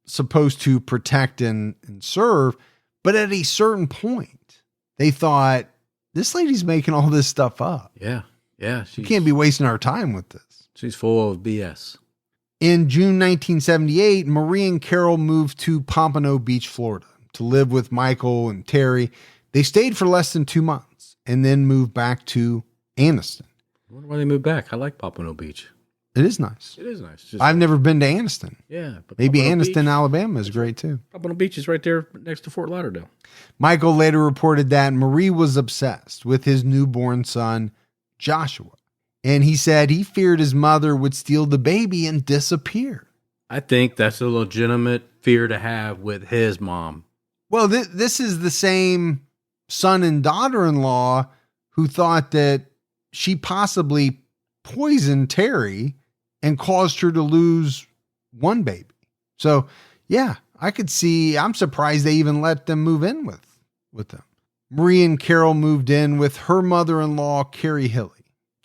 Speaker 1: supposed to protect and serve, but at a certain point, they thought, this lady's making all this stuff up.
Speaker 2: Yeah. Yeah.
Speaker 1: You can't be wasting our time with this.
Speaker 2: She's full of BS.
Speaker 1: In June 1978, Marie and Carol moved to Pompano Beach, Florida, to live with Michael and Terry. They stayed for less than 2 months and then moved back to Anniston.
Speaker 2: I wonder why they moved back. I like Pompano Beach.
Speaker 1: It is nice.
Speaker 2: It is nice.
Speaker 1: I've never been to Anniston.
Speaker 2: Yeah.
Speaker 1: But maybe
Speaker 2: Pompano
Speaker 1: Anniston,
Speaker 2: Beach,
Speaker 1: Alabama is great too.
Speaker 2: Pompano Beach is right there next to Fort Lauderdale.
Speaker 1: Michael later reported that Marie was obsessed with his newborn son, Joshua. And he said he feared his mother would steal the baby and disappear.
Speaker 2: I think that's a legitimate fear to have with his mom.
Speaker 1: Well, this is the same son and daughter-in-law who thought that she possibly poisoned Terry and caused her to lose one baby. So, yeah, I could see, I'm surprised they even let them move in with them. Marie and Carol moved in with her mother-in-law, Carrie Hilley.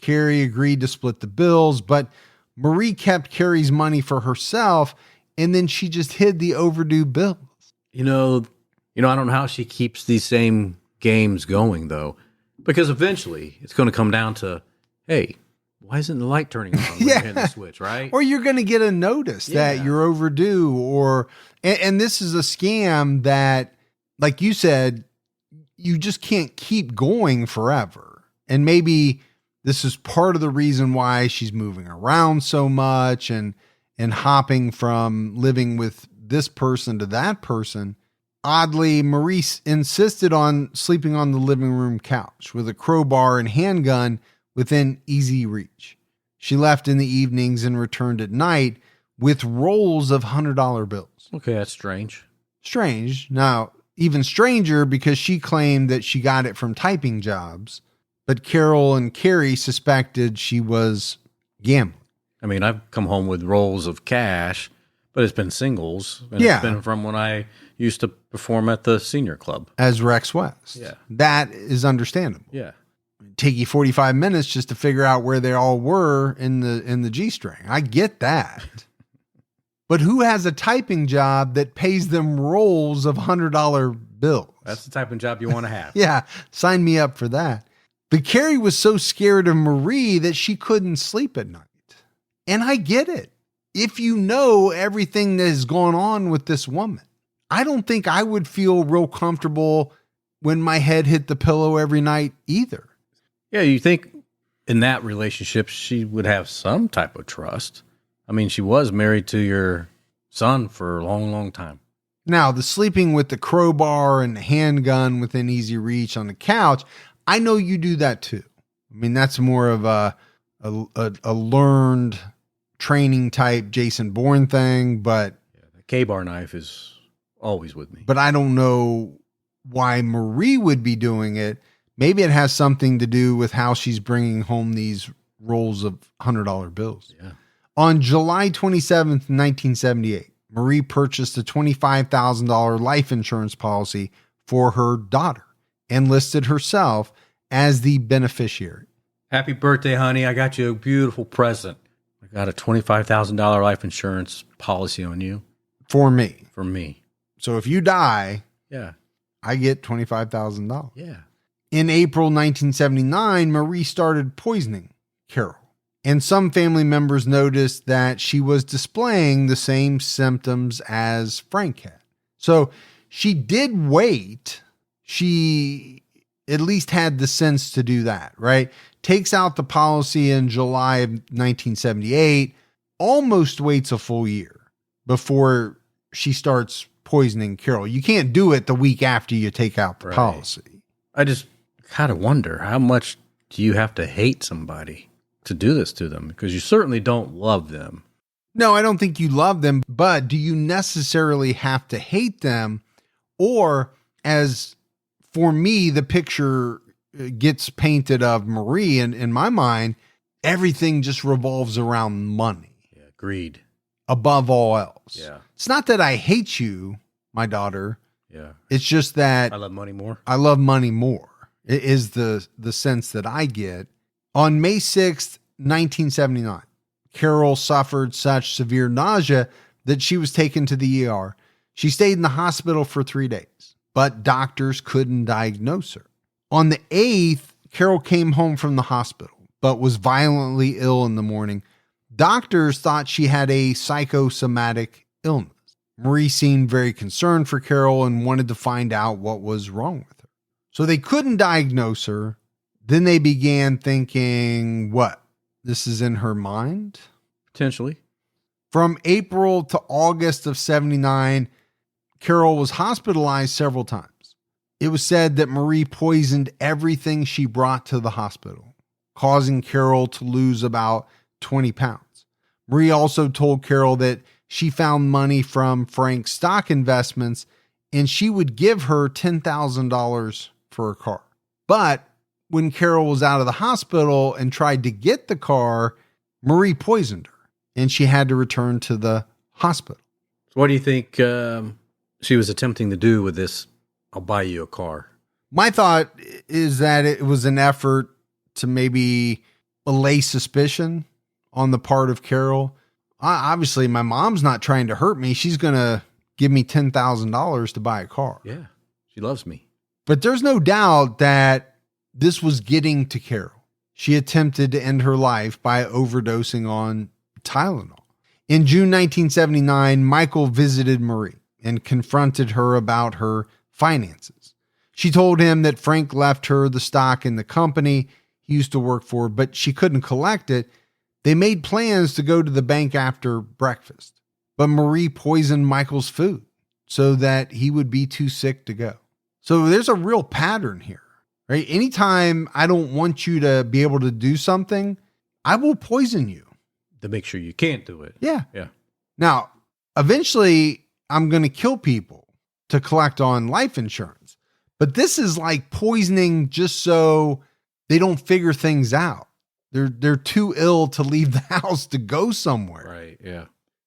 Speaker 1: Carrie agreed to split the bills, but Marie kept Carrie's money for herself, and then she just hid the overdue bills.
Speaker 2: I don't know how she keeps these same games going, though, because eventually it's going to come down to, hey, why isn't the light turning on when you're hitting the switch, right?
Speaker 1: Or you're going to get a notice that you're overdue, and this is a scam that, like you said, you just can't keep going forever. And maybe this is part of the reason why she's moving around so much and hopping from living with this person to that person. Oddly, Marie insisted on sleeping on the living room couch with a crowbar and handgun within easy reach. She left in the evenings and returned at night with rolls of $100 bills.
Speaker 2: Okay, that's strange.
Speaker 1: Strange. Now, even stranger because she claimed that she got it from typing jobs, but Carol and Carrie suspected she was gambling.
Speaker 2: I mean, I've come home with rolls of cash, but it's been singles. And It's been from when I used to perform at the senior club.
Speaker 1: As Rex West.
Speaker 2: Yeah.
Speaker 1: That is understandable.
Speaker 2: Yeah.
Speaker 1: Take you 45 minutes just to figure out where they all were in the G-string. I get that. But who has a typing job that pays them rolls of $100 bills?
Speaker 2: That's the type of job you want to have.
Speaker 1: Yeah, sign me up for that. But Carrie was so scared of Marie that she couldn't sleep at night. And I get it. If you know everything that has gone on with this woman, I don't think I would feel real comfortable when my head hit the pillow every night either.
Speaker 2: Yeah, you think in that relationship she would have some type of trust. I mean, she was married to your son for a long, long time.
Speaker 1: Now, the sleeping with the crowbar and the handgun within easy reach on the couch, I know you do that too. I mean, that's more of a learned training type Jason Bourne thing, but
Speaker 2: the K-bar knife is always with me.
Speaker 1: But I don't know why Marie would be doing it. Maybe it has something to do with how she's bringing home these rolls of $100 bills.
Speaker 2: Yeah.
Speaker 1: On July 27th, 1978, Marie purchased a $25,000 life insurance policy for her daughter and listed herself as the beneficiary.
Speaker 2: Happy birthday, honey. I got you a beautiful present. I got a $25,000 life insurance policy on you.
Speaker 1: For me.
Speaker 2: For me.
Speaker 1: So if you die,
Speaker 2: Yeah.
Speaker 1: I get $25,000.
Speaker 2: Yeah.
Speaker 1: In April 1979, Marie started poisoning Carol. And some family members noticed that she was displaying the same symptoms as Frank had. So she did wait. She at least had the sense to do that, right? Takes out the policy in July of 1978, almost waits a full year before she starts poisoning Carol. You can't do it the week after you take out the policy.
Speaker 2: I just kind of wonder, how much do you have to hate somebody to do this to them? Because you certainly don't love them.
Speaker 1: No, I don't think you love them, but do you necessarily have to hate them? Or, as for me, the picture gets painted of Marie, and in my mind, everything just revolves around money.
Speaker 2: Yeah, greed.
Speaker 1: Above all else.
Speaker 2: Yeah.
Speaker 1: It's not that I hate you, my daughter.
Speaker 2: Yeah.
Speaker 1: It's just that
Speaker 2: I love money more.
Speaker 1: I love money more. It is the sense that I get. On May 6th, 1979, Carol suffered such severe nausea that she was taken to the ER. She stayed in the hospital for 3 days, but doctors couldn't diagnose her. On the 8th, Carol came home from the hospital, but was violently ill in the morning. Doctors thought she had a psychosomatic illness. Marie seemed very concerned for Carol and wanted to find out what was wrong with her. So they couldn't diagnose her. Then they began thinking, what? This is in her mind?
Speaker 2: Potentially.
Speaker 1: From April to August of 79, Carol was hospitalized several times. It was said that Marie poisoned everything she brought to the hospital, causing Carol to lose about 20 pounds. Marie also told Carol that she found money from Frank's stock investments and she would give her $10,000 for a car. But when Carol was out of the hospital and tried to get the car, Marie poisoned her and she had to return to the hospital.
Speaker 2: So what do you think she was attempting to do with this, I'll buy you a car?
Speaker 1: My thought is that it was an effort to maybe allay suspicion on the part of Carol. Obviously, my mom's not trying to hurt me. She's going to give me $10,000 to buy a car.
Speaker 2: Yeah, she loves me.
Speaker 1: But there's no doubt that this was getting to Carol. She attempted to end her life by overdosing on Tylenol. In June 1979, Michael visited Marie and confronted her about her finances. She told him that Frank left her the stock in the company he used to work for, but she couldn't collect it. They made plans to go to the bank after breakfast, but Marie poisoned Michael's food so that he would be too sick to go. So there's a real pattern here, right? Anytime I don't want you to be able to do something, I will poison you.
Speaker 2: To make sure you can't do it.
Speaker 1: Yeah.
Speaker 2: Yeah.
Speaker 1: Now, eventually, I'm going to kill people to collect on life insurance. But this is like poisoning just so they don't figure things out. They're too ill to leave the house to go somewhere.
Speaker 2: Right. Yeah.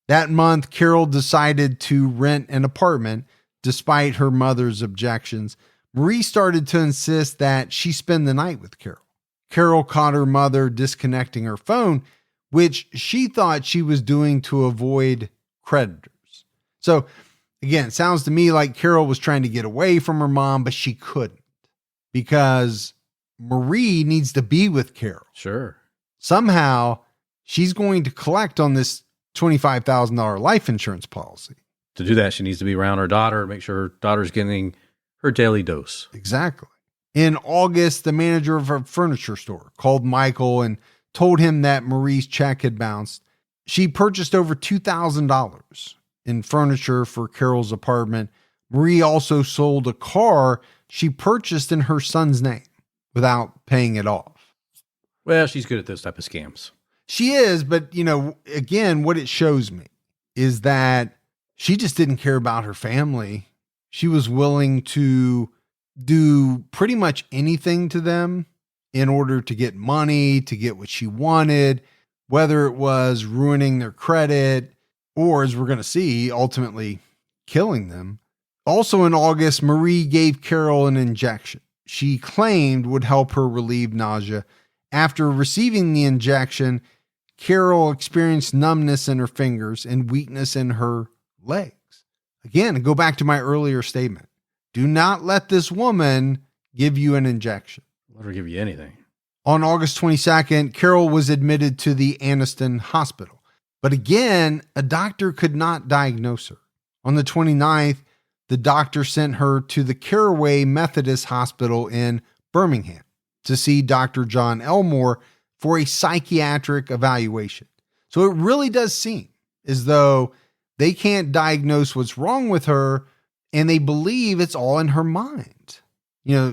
Speaker 1: That month, Carol decided to rent an apartment despite her mother's objections. Marie started to insist that she spend the night with Carol. Carol caught her mother disconnecting her phone, which she thought she was doing to avoid creditors. So again, it sounds to me like Carol was trying to get away from her mom, but she couldn't because Marie needs to be with Carol.
Speaker 2: Sure.
Speaker 1: Somehow she's going to collect on this $25,000 life insurance policy.
Speaker 2: To do that, she needs to be around her daughter, make sure her daughter's getting her daily dose.
Speaker 1: Exactly. In August, the manager of a furniture store called Michael and told him that Marie's check had bounced. She purchased over $2,000 in furniture for Carol's apartment. Marie also sold a car she purchased in her son's name without paying it off.
Speaker 2: Well, she's good at those type of scams.
Speaker 1: She is, but again, what it shows me is that she just didn't care about her family. She was willing to do pretty much anything to them in order to get money, to get what she wanted, whether it was ruining their credit, or as we're going to see, ultimately killing them. Also in August, Marie gave Carol an injection she claimed would help her relieve nausea. After receiving the injection, Carol experienced numbness in her fingers and weakness in her legs. Again, go back to my earlier statement. Do not let this woman give you an injection.
Speaker 2: Let her give you anything.
Speaker 1: On August 22nd, Carol was admitted to the Anniston Hospital. But again, a doctor could not diagnose her. On the 29th, the doctor sent her to the Caraway Methodist Hospital in Birmingham to see Dr. John Elmore for a psychiatric evaluation. So it really does seem as though they can't diagnose what's wrong with her, and they believe it's all in her mind.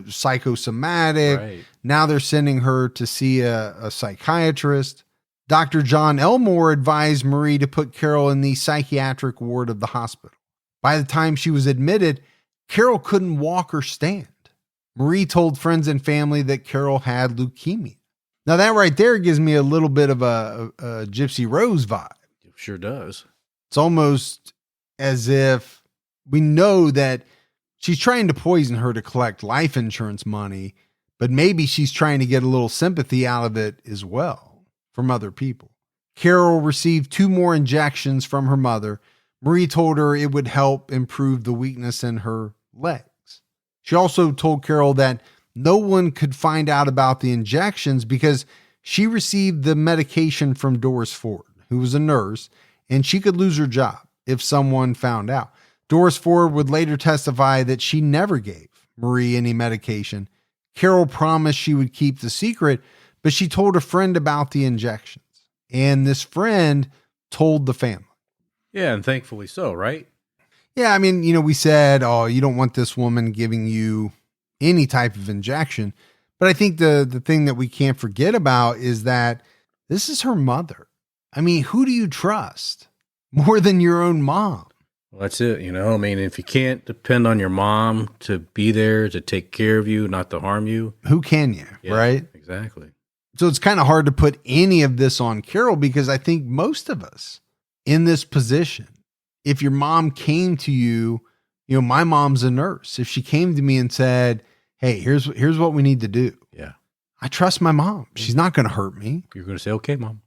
Speaker 1: Psychosomatic.
Speaker 2: Right.
Speaker 1: Now they're sending her to see a psychiatrist. Dr. John Elmore advised Marie to put Carol in the psychiatric ward of the hospital. By the time she was admitted, Carol couldn't walk or stand. Marie told friends and family that Carol had leukemia. Now that right there gives me a little bit of a Gypsy Rose vibe.
Speaker 2: It sure does.
Speaker 1: It's almost as if we know that she's trying to poison her to collect life insurance money, but maybe she's trying to get a little sympathy out of it as well from other people. Carol received 2 more injections from her mother. Marie told her it would help improve the weakness in her legs. She also told Carol that no one could find out about the injections because she received the medication from Doris Ford, who was a nurse, and she could lose her job if someone found out. Doris Ford would later testify that she never gave Marie any medication. Carol promised she would keep the secret, but she told a friend about the injections. And this friend told the family.
Speaker 2: Yeah, and thankfully so, right?
Speaker 1: Yeah, I mean, we said, oh, you don't want this woman giving you any type of injection. But I think the thing that we can't forget about is that this is her mother. I mean, who do you trust more than your own mom?
Speaker 2: Well, that's it. If you can't depend on your mom to be there, to take care of you, not to harm you.
Speaker 1: Who can you,
Speaker 2: Yeah,
Speaker 1: right?
Speaker 2: Exactly.
Speaker 1: So it's kind of hard to put any of this on Carol because I think most of us in this position, if your mom came to you, my mom's a nurse. If she came to me and said, hey, here's what we need to do.
Speaker 2: Yeah.
Speaker 1: I trust my mom. She's not going to hurt me.
Speaker 2: You're going to say, okay, Mom.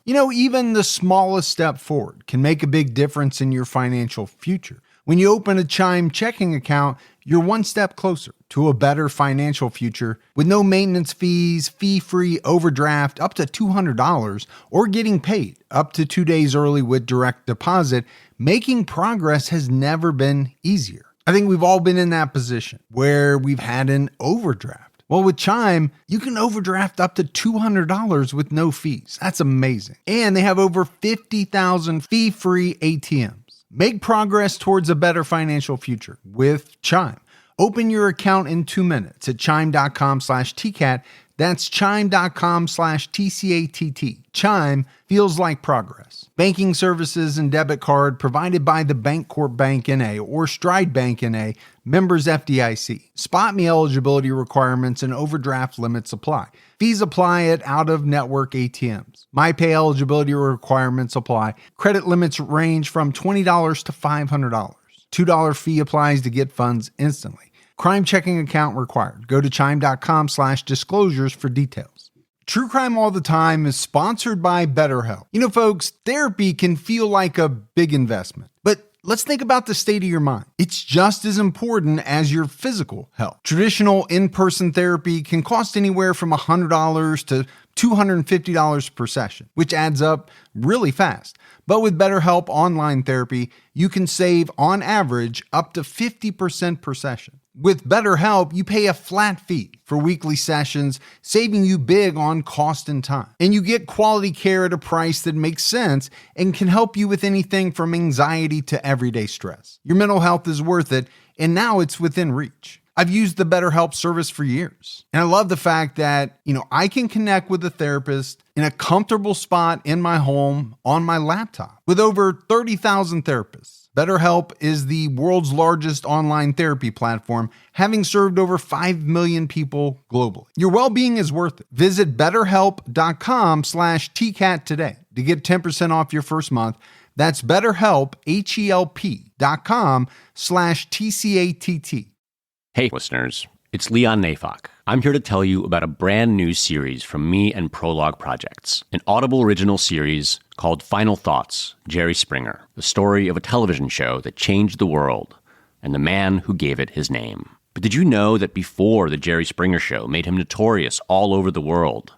Speaker 1: Even the smallest step forward can make a big difference in your financial future. When you open a Chime checking account, you're one step closer to a better financial future with no maintenance fees, fee-free overdraft up to $200, or getting paid up to 2 days early with direct deposit. Making progress has never been easier. I think we've all been in that position where we've had an overdraft. Well, with Chime, you can overdraft up to $200 with no fees. That's amazing. And they have over 50,000 fee-free ATMs. Make progress towards a better financial future with Chime. Open your account in 2 minutes at chime.com/TCAT. That's chime.com/TCATT. Chime feels like progress. Banking services and debit card provided by the Bancorp Bank N.A. or Stride Bank N.A., members FDIC. Spot me eligibility requirements and overdraft limits apply. Fees apply at out-of-network ATMs. MyPay eligibility requirements apply. Credit limits range from $20 to $500. $2 fee applies to get funds instantly. Crime checking account required. Go to chime.com/disclosures for details. True Crime All the Time is sponsored by BetterHelp. Folks, therapy can feel like a big investment, but let's think about the state of your mind. It's just as important as your physical health. Traditional in-person therapy can cost anywhere from $100 to $250 per session, which adds up really fast. But with BetterHelp Online Therapy, you can save, on average, up to 50% per session. With BetterHelp, you pay a flat fee for weekly sessions, saving you big on cost and time. And you get quality care at a price that makes sense and can help you with anything from anxiety to everyday stress. Your mental health is worth it, and now it's within reach. I've used the BetterHelp service for years, and I love the fact that, I can connect with a therapist in a comfortable spot in my home on my laptop. With over 30,000 therapists BetterHelp is the world's largest online therapy platform, having served over 5 million people globally. Your well-being is worth it. Visit betterhelp.com/TCAT today to get 10% off your first month. That's BetterHelp, HELP.com/TCATT.
Speaker 4: Hey, listeners, it's Leon Nafok. I'm here to tell you about a brand new series from me and Prologue Projects, an Audible original series called Final Thoughts, Jerry Springer, the story of a television show that changed the world and the man who gave it his name. But did you know that before the Jerry Springer Show made him notorious all over the world,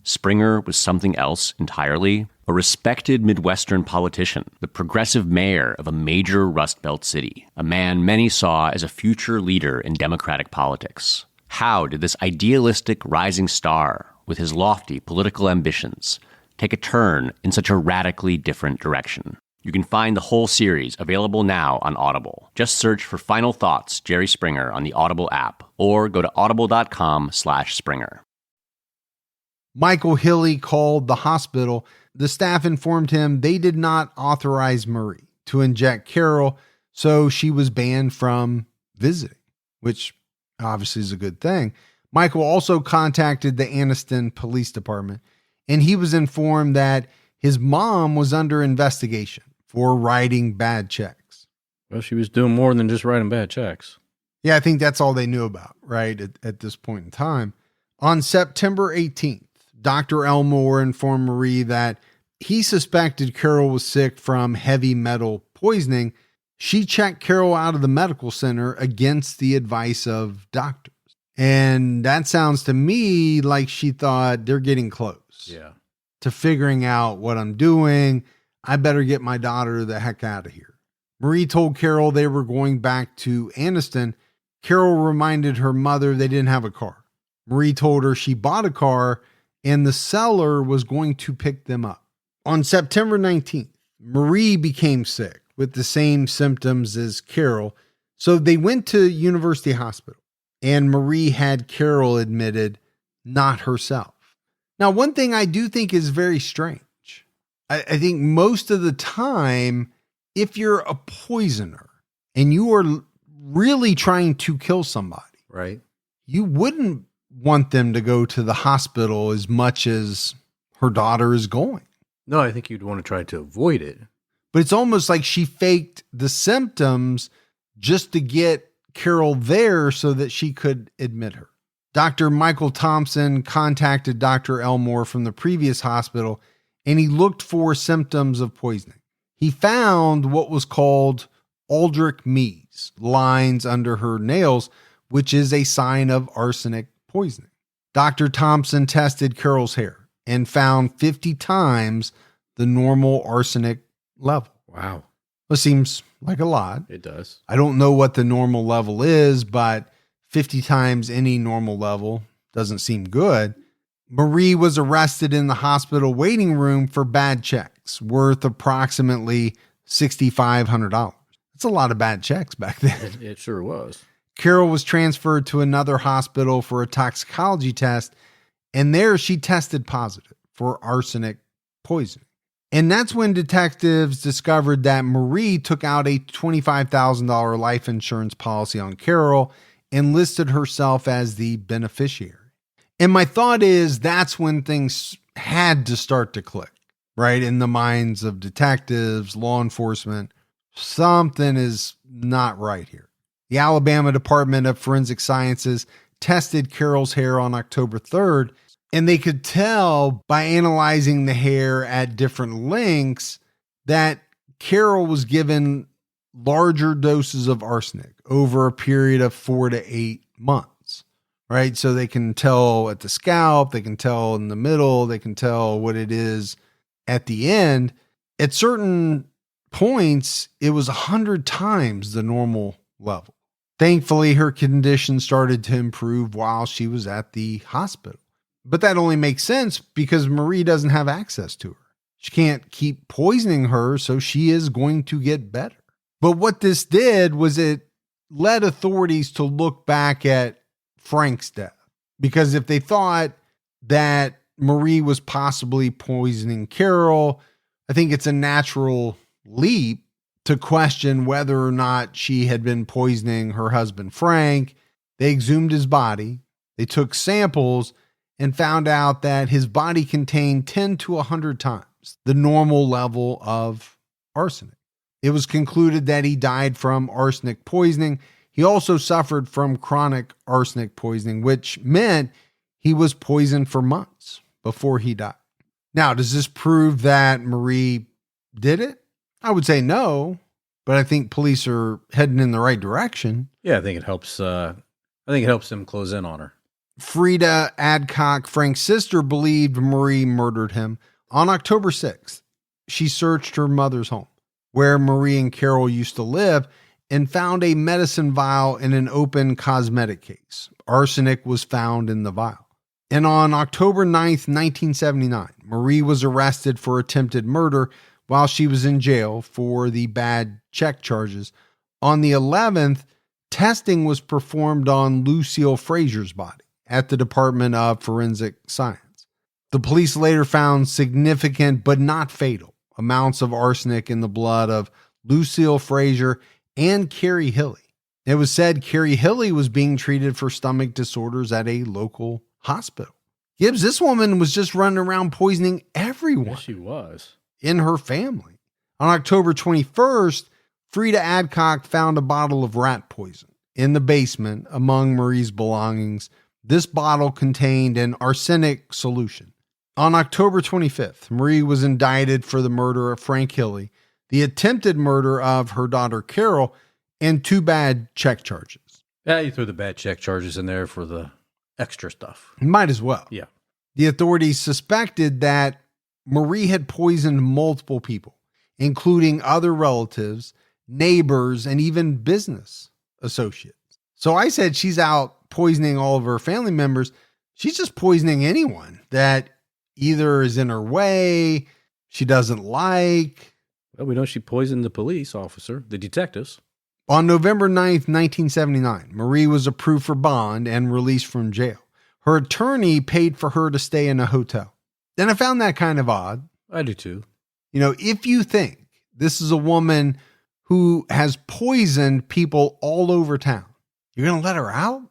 Speaker 4: Springer was something else entirely? A respected Midwestern politician, the progressive mayor of a major Rust Belt city, a man many saw as a future leader in Democratic politics. How did this idealistic rising star, with his lofty political ambitions, take a turn in such a radically different direction? You can find the whole series available now on Audible. Just search for Final Thoughts, Jerry Springer on the Audible app, or go to audible.com/Springer.
Speaker 1: Michael Hilley called the hospital. The staff informed him they did not authorize Marie to inject Carol, so she was banned from visiting, which obviously is a good thing. Michael also contacted the Anniston Police Department, and he was informed that his mom was under investigation for writing bad checks.
Speaker 2: Well, she was doing more than just writing bad checks.
Speaker 1: Yeah, I think that's all they knew about, right, at this point in time. On September 18th, Dr. Elmore informed Marie that he suspected Carol was sick from heavy metal poisoning. She checked Carol out of the medical center against the advice of doctors. And that sounds to me like she thought they're getting close to figuring out what I'm doing. I better get my daughter the heck out of here. Marie told Carol they were going back to Anniston. Carol reminded her mother they didn't have a car. Marie told her she bought a car and the seller was going to pick them up. On September 19th, Marie became sick with the same symptoms as Carol, so they went to University Hospital, and Marie had Carol admitted, not herself. Now, one thing I do think is very strange. I think most of the time, if you're a poisoner and you are really trying to kill somebody,
Speaker 2: Right.
Speaker 1: you wouldn't want them to go to the hospital as much as her daughter is going.
Speaker 2: No, I think you'd want to try to avoid it.
Speaker 1: But it's almost like she faked the symptoms just to get Carol there so that she could admit her. Dr. Michael Thompson contacted Dr. Elmore from the previous hospital, and he looked for symptoms of poisoning. He found what was called Aldrich Mees, lines under her nails, which is a sign of arsenic poisoning. Dr. Thompson tested Carol's hair and found 50 times the normal arsenic level.
Speaker 2: Wow.
Speaker 1: It seems like a lot.
Speaker 2: It does.
Speaker 1: I don't know what the normal level is, but 50 times any normal level doesn't seem good. Marie was arrested in the hospital waiting room for bad checks worth approximately $6,500. That's a lot of bad checks back then.
Speaker 2: It sure was.
Speaker 1: Carol was transferred to another hospital for a toxicology test, and there she tested positive for arsenic poisoning. And that's when detectives discovered that Marie took out a $25,000 life insurance policy on Carol and listed herself as the beneficiary. And my thought is that's when things had to start to click, right? In the minds of detectives, law enforcement, something is not right here. The Alabama Department of Forensic Sciences tested Carol's hair on October 3rd, and they could tell by analyzing the hair at different lengths that Carol was given larger doses of arsenic over a period of 4 to 8 months, right? So they can tell at the scalp, they can tell in the middle, they can tell what it is at the end. At certain points, it was 100 times the normal level. Thankfully, her condition started to improve while she was at the hospital. But that only makes sense because Marie doesn't have access to her. She can't keep poisoning her, so she is going to get better. But what this did was it led authorities to look back at Frank's death. Because if they thought that Marie was possibly poisoning Carol, I think it's a natural leap to question whether or not she had been poisoning her husband, Frank. They exhumed his body. They took samples and found out that his body contained 10 to 100 times the normal level of arsenic. It was concluded that he died from arsenic poisoning. He also suffered from chronic arsenic poisoning, which meant he was poisoned for months before he died. Now, does this prove that Marie did it? I would say no, but I think police are heading in the right direction.
Speaker 2: Yeah, I think it helps. I think it helps them close in on her.
Speaker 1: Frida Adcock, Frank's sister, believed Marie murdered him. On October 6th, she searched her mother's home, where Marie and Carol used to live, and found a medicine vial in an open cosmetic case. Arsenic was found in the vial. And on October 9th, 1979, Marie was arrested for attempted murder while she was in jail for the bad check charges. On the 11th, testing was performed on Lucille Frazier's body at the Department of Forensic Science. The police later found significant but not fatal amounts of arsenic in the blood of Lucille Frazier and Carrie Hilley. It was said Carrie Hilley was being treated for stomach disorders at a local hospital. Gibbs, this woman was just running around poisoning everyone.
Speaker 2: Yes, she was.
Speaker 1: In her family. On October 21st, Frida Adcock found a bottle of rat poison in the basement among Marie's belongings. This bottle contained an arsenic solution. On October 25th, Marie was indicted for the murder of Frank Hilley, the attempted murder of her daughter Carol, and 2 bad check charges.
Speaker 2: Yeah, you threw the bad check charges in there for the extra stuff.
Speaker 1: Might as well.
Speaker 2: Yeah.
Speaker 1: The authorities suspected that Marie had poisoned multiple people, including other relatives, neighbors, and even business associates. So I said she's out poisoning all of her family members. She's just poisoning anyone that either is in her way, she doesn't like.
Speaker 2: Well, we know she poisoned the police officer, the detectives.
Speaker 1: On November 9th, 1979, Marie was approved for bond and released from jail. Her attorney paid for her to stay in a hotel. And I found that kind of odd.
Speaker 2: I do too.
Speaker 1: You know, if you think this is a woman who has poisoned people all over town, you're going to let her out?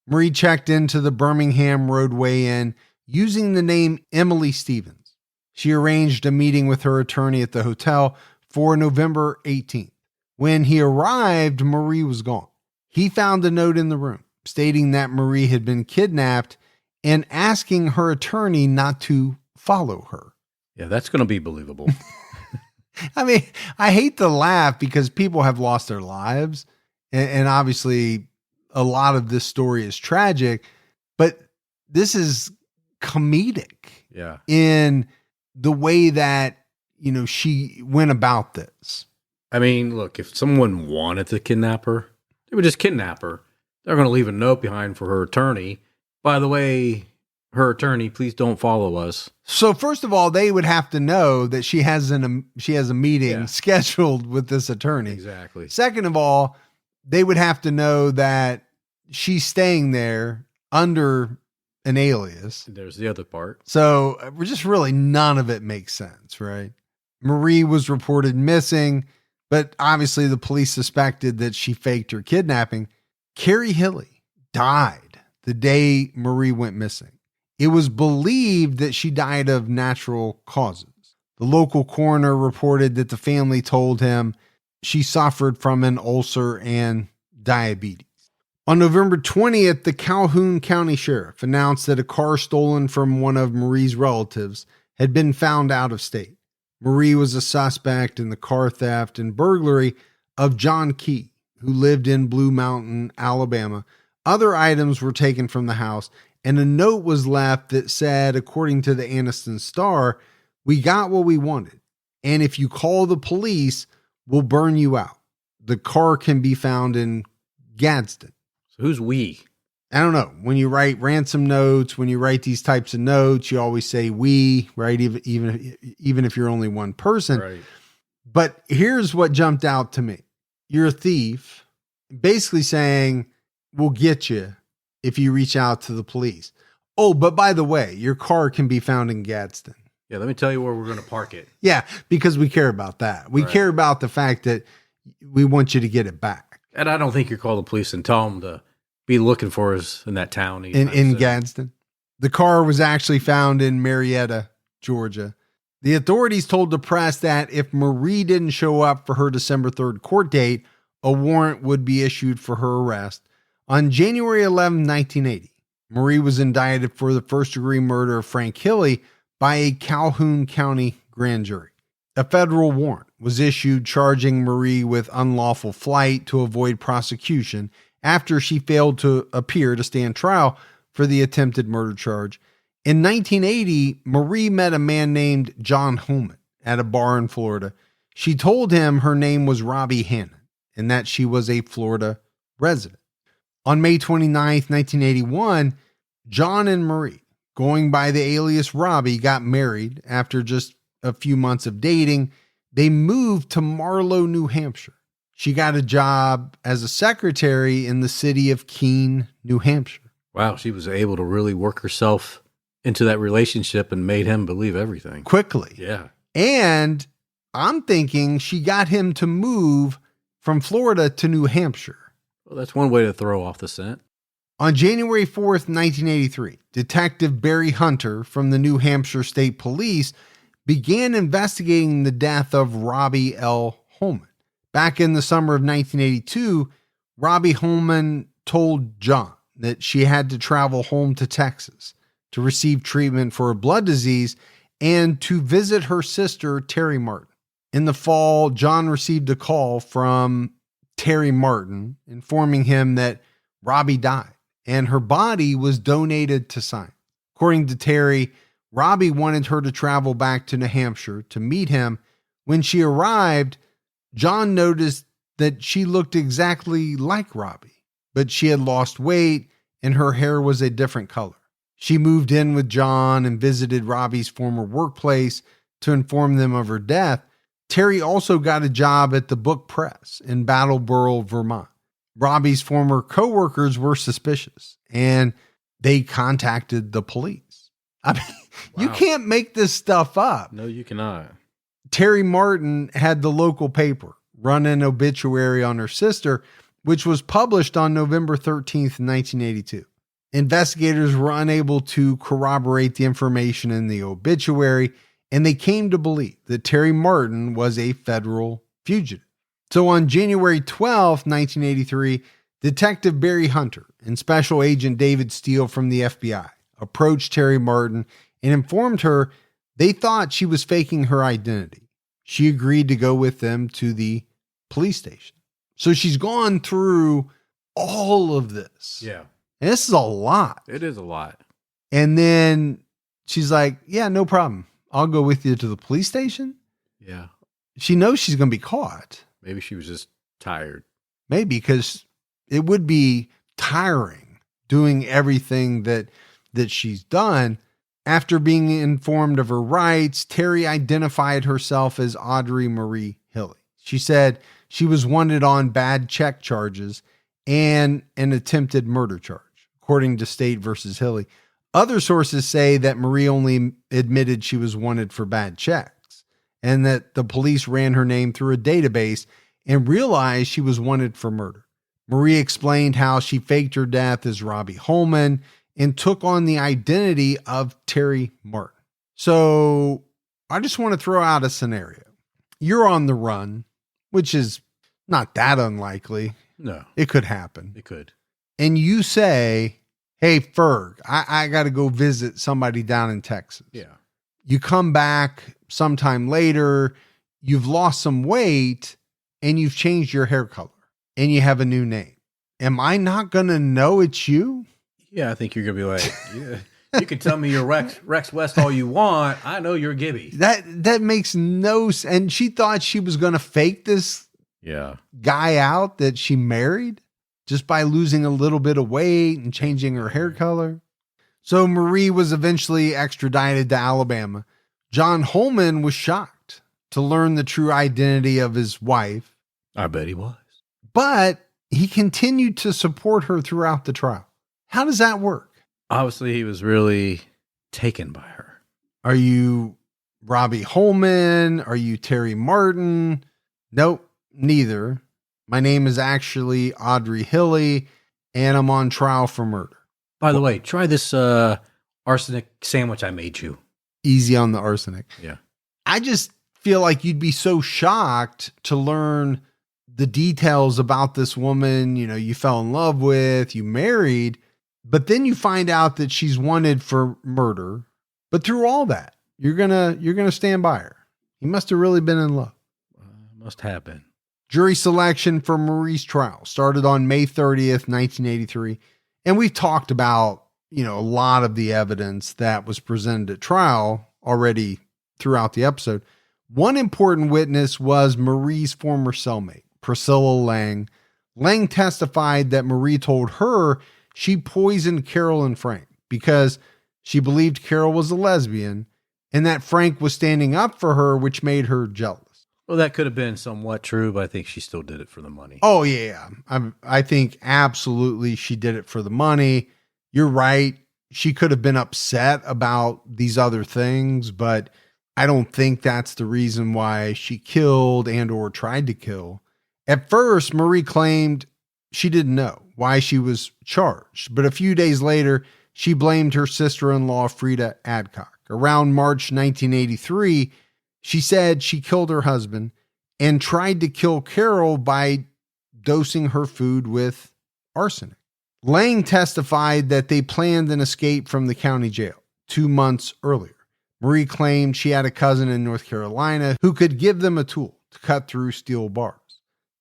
Speaker 1: Marie checked into the Birmingham Roadway Inn using the name Emily Stevens. She arranged a meeting with her attorney at the hotel for November 18th. When he arrived, Marie was gone. He found a note in the room stating that Marie had been kidnapped and asking her attorney not to follow her.
Speaker 2: Yeah, that's going to be believable.
Speaker 1: I mean, I hate to laugh because people have lost their lives. And obviously, a lot of this story is tragic, but this is comedic in the way that, you know, she went about this.
Speaker 2: I mean, look, if someone wanted to kidnap her, they would just kidnap her. They're going to leave a note behind for her attorney. By the way, her attorney, please don't follow us.
Speaker 1: So first of all, they would have to know that she has a meeting scheduled with this attorney.
Speaker 2: Exactly.
Speaker 1: Second of all, they would have to know that she's staying there under an alias.
Speaker 2: There's the other part.
Speaker 1: So we're just really, none of it makes sense, right? Marie was reported missing, but obviously the police suspected that she faked her kidnapping. Carrie Hilley died the day Marie went missing. It was believed that she died of natural causes. The local coroner reported that the family told him she suffered from an ulcer and diabetes. On November 20th, the Calhoun County Sheriff announced that a car stolen from one of Marie's relatives had been found out of state. Marie was a suspect in the car theft and burglary of John Key, who lived in Blue Mountain, Alabama. Other items were taken from the house, and a note was left that said, according to the Anniston Star, "We got what we wanted, and if you call the police, we'll burn you out." The car can be found in Gadsden.
Speaker 2: So who's we?
Speaker 1: I don't know. When you write ransom notes, when you write these types of notes, you always say we, right? Even if you're only one person.
Speaker 2: Right.
Speaker 1: But here's what jumped out to me. You're a thief, basically saying, we'll get you if you reach out to the police. Oh, but by the way, your car can be found in Gadsden.
Speaker 2: Yeah, let me tell you where we're going to park it.
Speaker 1: Yeah, because we care about that. We care about the fact that we want you to get it back.
Speaker 2: And I don't think you call the police and tell them to be looking for us in that town.
Speaker 1: In Gadsden. The car was actually found in Marietta, Georgia. The authorities told the press that if Marie didn't show up for her December 3rd court date, a warrant would be issued for her arrest. On January 11, 1980, Marie was indicted for the first-degree murder of Frank Hilley by a Calhoun County grand jury. A federal warrant was issued charging Marie with unlawful flight to avoid prosecution after she failed to appear to stand trial for the attempted murder charge. In 1980, Marie met a man named John Holman at a bar in Florida. She told him her name was Robbie Hannon and that she was a Florida resident. On May 29th, 1981, John and Marie, going by the alias Robbie, got married after just a few months of dating. They moved to Marlow, New Hampshire. She got a job as a secretary in the city of Keene, New Hampshire.
Speaker 2: Wow, she was able to really work herself into that relationship and made him believe everything.
Speaker 1: Quickly.
Speaker 2: Yeah.
Speaker 1: And I'm thinking she got him to move from Florida to New Hampshire.
Speaker 2: Well, that's one way to throw off the scent.
Speaker 1: On January 4th, 1983, Detective Barry Hunter from the New Hampshire State Police began investigating the death of Robbie L. Holman. Back in the summer of 1982, Robbie Holman told John that she had to travel home to Texas to receive treatment for a blood disease and to visit her sister, Terry Martin. In the fall, John received a call from Terry Martin informing him that Robbie died and her body was donated to science. According to Terry, Robbie wanted her to travel back to New Hampshire to meet him. When she arrived, John noticed that she looked exactly like Robbie, but she had lost weight and her hair was a different color. She moved in with John and visited Robbie's former workplace to inform them of her death. Terry also got a job at the Book Press in Brattleboro, Vermont. Robbie's former coworkers were suspicious and they contacted the police. I mean,
Speaker 2: wow.
Speaker 1: You can't make this stuff up.
Speaker 2: No, you cannot.
Speaker 1: Terry Martin had the local paper run an obituary on her sister, which was published on November 13th, 1982. Investigators were unable to corroborate the information in the obituary, and they came to believe that Terry Martin was a federal fugitive. So on January 12th, 1983, Detective Barry Hunter and Special Agent David Steele from the FBI approached Terry Martin and informed her they thought she was faking her identity. She agreed to go with them to the police station. So she's gone through all of this.
Speaker 2: Yeah.
Speaker 1: And this is a lot.
Speaker 2: It is a lot.
Speaker 1: And then she's like, yeah, no problem. I'll go with you to the police station.
Speaker 2: Yeah.
Speaker 1: She knows she's going to be caught.
Speaker 2: Maybe she was just tired.
Speaker 1: Maybe because it would be tiring doing everything that she's done. After being informed of her rights, Terry identified herself as Audrey Marie Hilley. She said she was wanted on bad check charges and an attempted murder charge, according to State versus Hilley. Other sources say that Marie only admitted she was wanted for bad checks and that the police ran her name through a database and realized she was wanted for murder. Marie explained how she faked her death as Robbie Holman and took on the identity of Terry Martin. So I just want to throw out a scenario. You're on the run, which is not that unlikely.
Speaker 2: No.
Speaker 1: It could happen.
Speaker 2: It could.
Speaker 1: And you say, hey, Ferg, I got to go visit somebody down in Texas.
Speaker 2: Yeah.
Speaker 1: You come back sometime later, you've lost some weight, and you've changed your hair color, and you have a new name. Am I not going to know it's you?
Speaker 2: Yeah, I think you're going to be like, yeah, you can tell me you're Rex West all you want. I know you're Gibby.
Speaker 1: That makes no sense. And she thought she was going to fake this guy out that she married just by losing a little bit of weight and changing her hair color. So Marie was eventually extradited to Alabama. John Holman was shocked to learn the true identity of his wife.
Speaker 2: I bet he was.
Speaker 1: But he continued to support her throughout the trial. How does that work?
Speaker 2: Obviously, he was really taken by her.
Speaker 1: Are you Robbie Holman? Are you Terry Martin? Nope. neither. My name is actually Audrey Hilley, and I'm on trial for murder.
Speaker 2: By the way, try this arsenic sandwich I made you.
Speaker 1: Easy on the arsenic.
Speaker 2: Yeah.
Speaker 1: I just feel like you'd be so shocked to learn the details about this woman, you fell in love with, you married, but then you find out that she's wanted for murder. But through all that, you're gonna stand by her. You must have really been in love.
Speaker 2: Must have been.
Speaker 1: Jury selection for Marie's trial started on May 30th, 1983. And we've talked about, a lot of the evidence that was presented at trial already throughout the episode. One important witness was Marie's former cellmate, Priscilla Lang. Lang testified that Marie told her she poisoned Carol and Frank because she believed Carol was a lesbian and that Frank was standing up for her, which made her jealous.
Speaker 2: Well, that could have been somewhat true, but I think she still did it for the money.
Speaker 1: Oh, yeah. I think absolutely she did it for the money. You're right. She could have been upset about these other things, but I don't think that's the reason why she killed and or tried to kill. At first, Marie claimed she didn't know why she was charged, but a few days later, she blamed her sister-in-law, Frida Adcock. Around March 1983, she said she killed her husband and tried to kill Carol by dosing her food with arsenic. Lang testified that they planned an escape from the county jail 2 months earlier. Marie claimed she had a cousin in North Carolina who could give them a tool to cut through steel bars.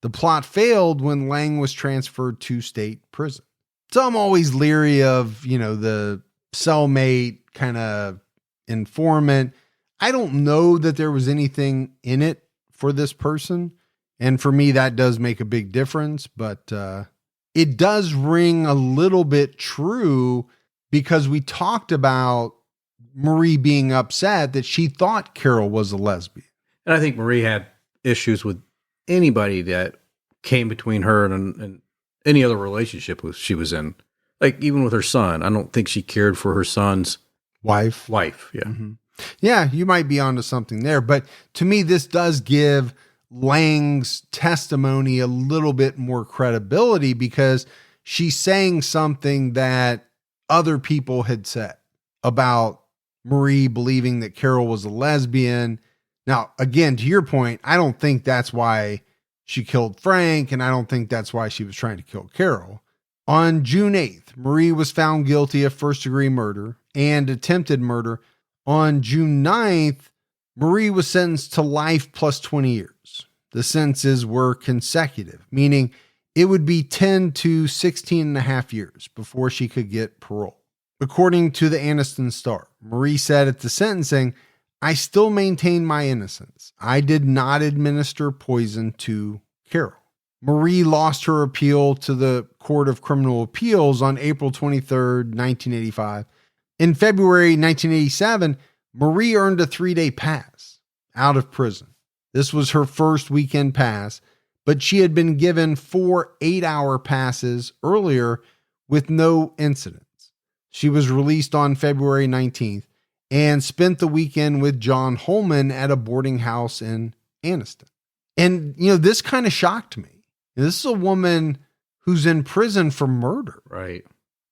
Speaker 1: The plot failed when Lang was transferred to state prison. So I'm always leery of, the cellmate kind of informant. I don't know that there was anything in it for this person. And for me, that does make a big difference. But it does ring a little bit true because we talked about Marie being upset that she thought Carol was a lesbian.
Speaker 2: And I think Marie had issues with anybody that came between her and any other relationship she was in. Like even with her son, I don't think she cared for her son's
Speaker 1: wife.
Speaker 2: Yeah.
Speaker 1: Mm-hmm. Yeah, you might be onto something there. But to me, this does give Lang's testimony a little bit more credibility because she's saying something that other people had said about Marie believing that Carol was a lesbian. Now, again, to your point, I don't think that's why she killed Frank, and I don't think that's why she was trying to kill Carol. On June 8th, Marie was found guilty of first-degree murder and attempted murder. On June 9th, Marie was sentenced to life plus 20 years. The sentences were consecutive, meaning it would be 10 to 16 and a half years before she could get parole. According to the Anniston Star, Marie said at the sentencing, "I still maintain my innocence. I did not administer poison to Carol." Marie lost her appeal to the Court of Criminal Appeals on April 23rd, 1985. In February 1987, Marie earned a 3-day pass out of prison. This was her first weekend pass, but she had been given 4 8-hour passes earlier with no incidents. She was released on February 19th and spent the weekend with John Holman at a boarding house in Anniston. And, this kind of shocked me. This is a woman who's in prison for murder.
Speaker 2: Right.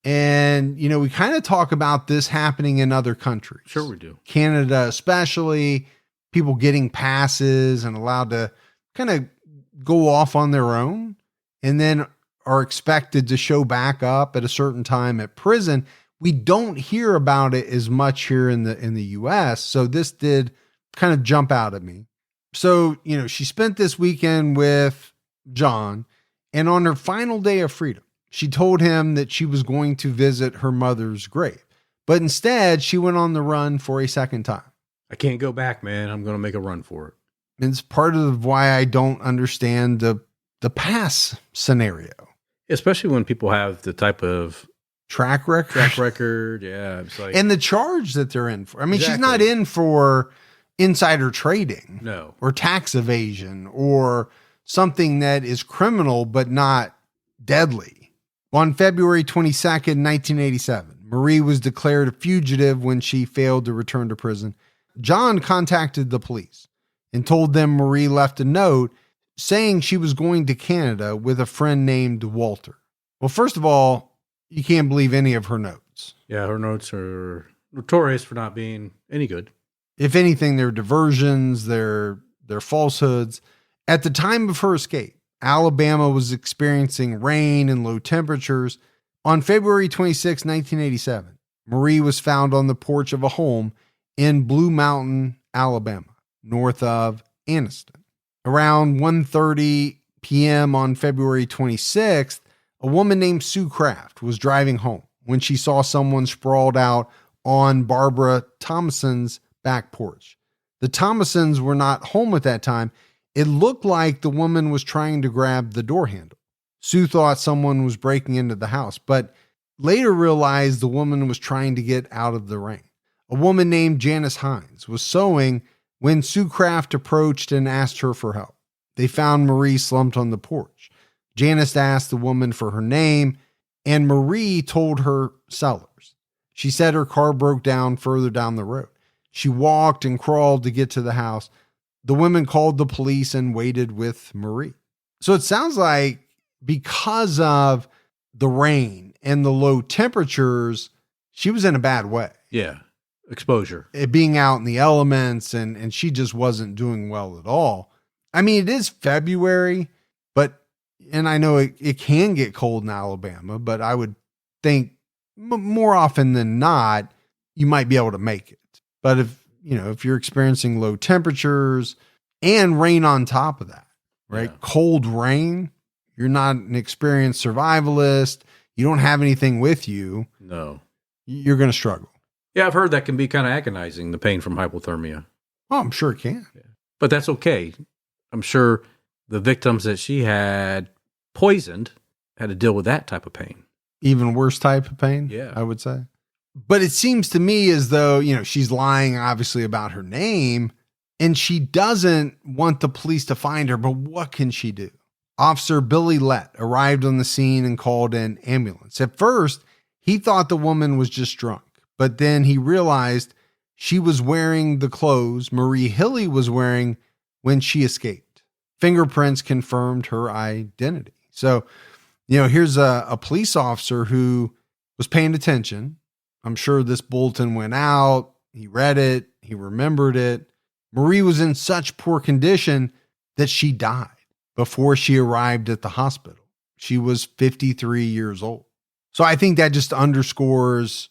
Speaker 1: And, we kind of talk about this happening in other countries.
Speaker 2: Sure we do.
Speaker 1: Canada especially, people getting passes and allowed to kind of go off on their own and then are expected to show back up at a certain time at prison. We don't hear about it as much here in the US. So this did kind of jump out at me. So, she spent this weekend with John, and on her final day of freedom, she told him that she was going to visit her mother's grave, but instead she went on the run for a second time.
Speaker 2: I can't go back, man. I'm going to make a run for it.
Speaker 1: And it's part of why I don't understand the pass scenario.
Speaker 2: Especially when people have the type of
Speaker 1: track record.
Speaker 2: Yeah. It's like,
Speaker 1: and the charge that they're in for. I mean,
Speaker 2: Exactly.
Speaker 1: She's not in for insider trading.
Speaker 2: No.
Speaker 1: Or tax evasion or something that is criminal but not deadly. On February 22nd, 1987, Marie was declared a fugitive when she failed to return to prison. John contacted the police and told them Marie left a note saying she was going to Canada with a friend named Walter. Well, first of all, you can't believe any of her notes.
Speaker 2: Yeah, her notes are notorious for not being any good.
Speaker 1: If anything, they're diversions, they're falsehoods. At the time of her escape, Alabama was experiencing rain and low temperatures. On February 26, 1987, Marie was found on the porch of a home in Blue Mountain, Alabama, north of Anniston. Around 1:30 p.m. on February 26th, a woman named Sue Craft was driving home when she saw someone sprawled out on Barbara Thomason's back porch. The Thomasons were not home at that time. It looked like the woman was trying to grab the door handle. Sue thought someone was breaking into the house, but later realized the woman was trying to get out of the rain. A woman named Janice Hines was sewing when Sue Craft approached and asked her for help. They found Marie slumped on the porch. Janice asked the woman for her name, and Marie told her Sellers. She said her car broke down further down the road. She walked and crawled to get to the house. The women called the police and waited with Marie. So it sounds like because of the rain and the low temperatures, she was in a bad way.
Speaker 2: Yeah, exposure.
Speaker 1: It being out in the elements, and she just wasn't doing well at all. I mean, it is February, and I know it can get cold in Alabama, but I would think more often than not, you might be able to make it. But if you're experiencing low temperatures and rain on top of that, right?
Speaker 2: Yeah.
Speaker 1: Cold rain, you're not an experienced survivalist. You don't have anything with you.
Speaker 2: No.
Speaker 1: You're going to struggle.
Speaker 2: Yeah, I've heard that can be kind of agonizing, the pain from hypothermia.
Speaker 1: Oh, I'm sure it can.
Speaker 2: But that's okay. I'm sure the victims that she had poisoned had to deal with that type of pain.
Speaker 1: Even worse type of pain,
Speaker 2: Yeah.
Speaker 1: I would say. But it seems to me as though, she's lying obviously about her name, and she doesn't want the police to find her, but what can she do? Officer Billy Lett arrived on the scene and called an ambulance. At first, he thought the woman was just drunk, but then he realized she was wearing the clothes Marie Hilley was wearing when she escaped. Fingerprints confirmed her identity. So, here's a police officer who was paying attention. I'm sure this bulletin went out. He read it. He remembered it. Marie was in such poor condition that she died before she arrived at the hospital. She was 53 years old. So I think that just underscores,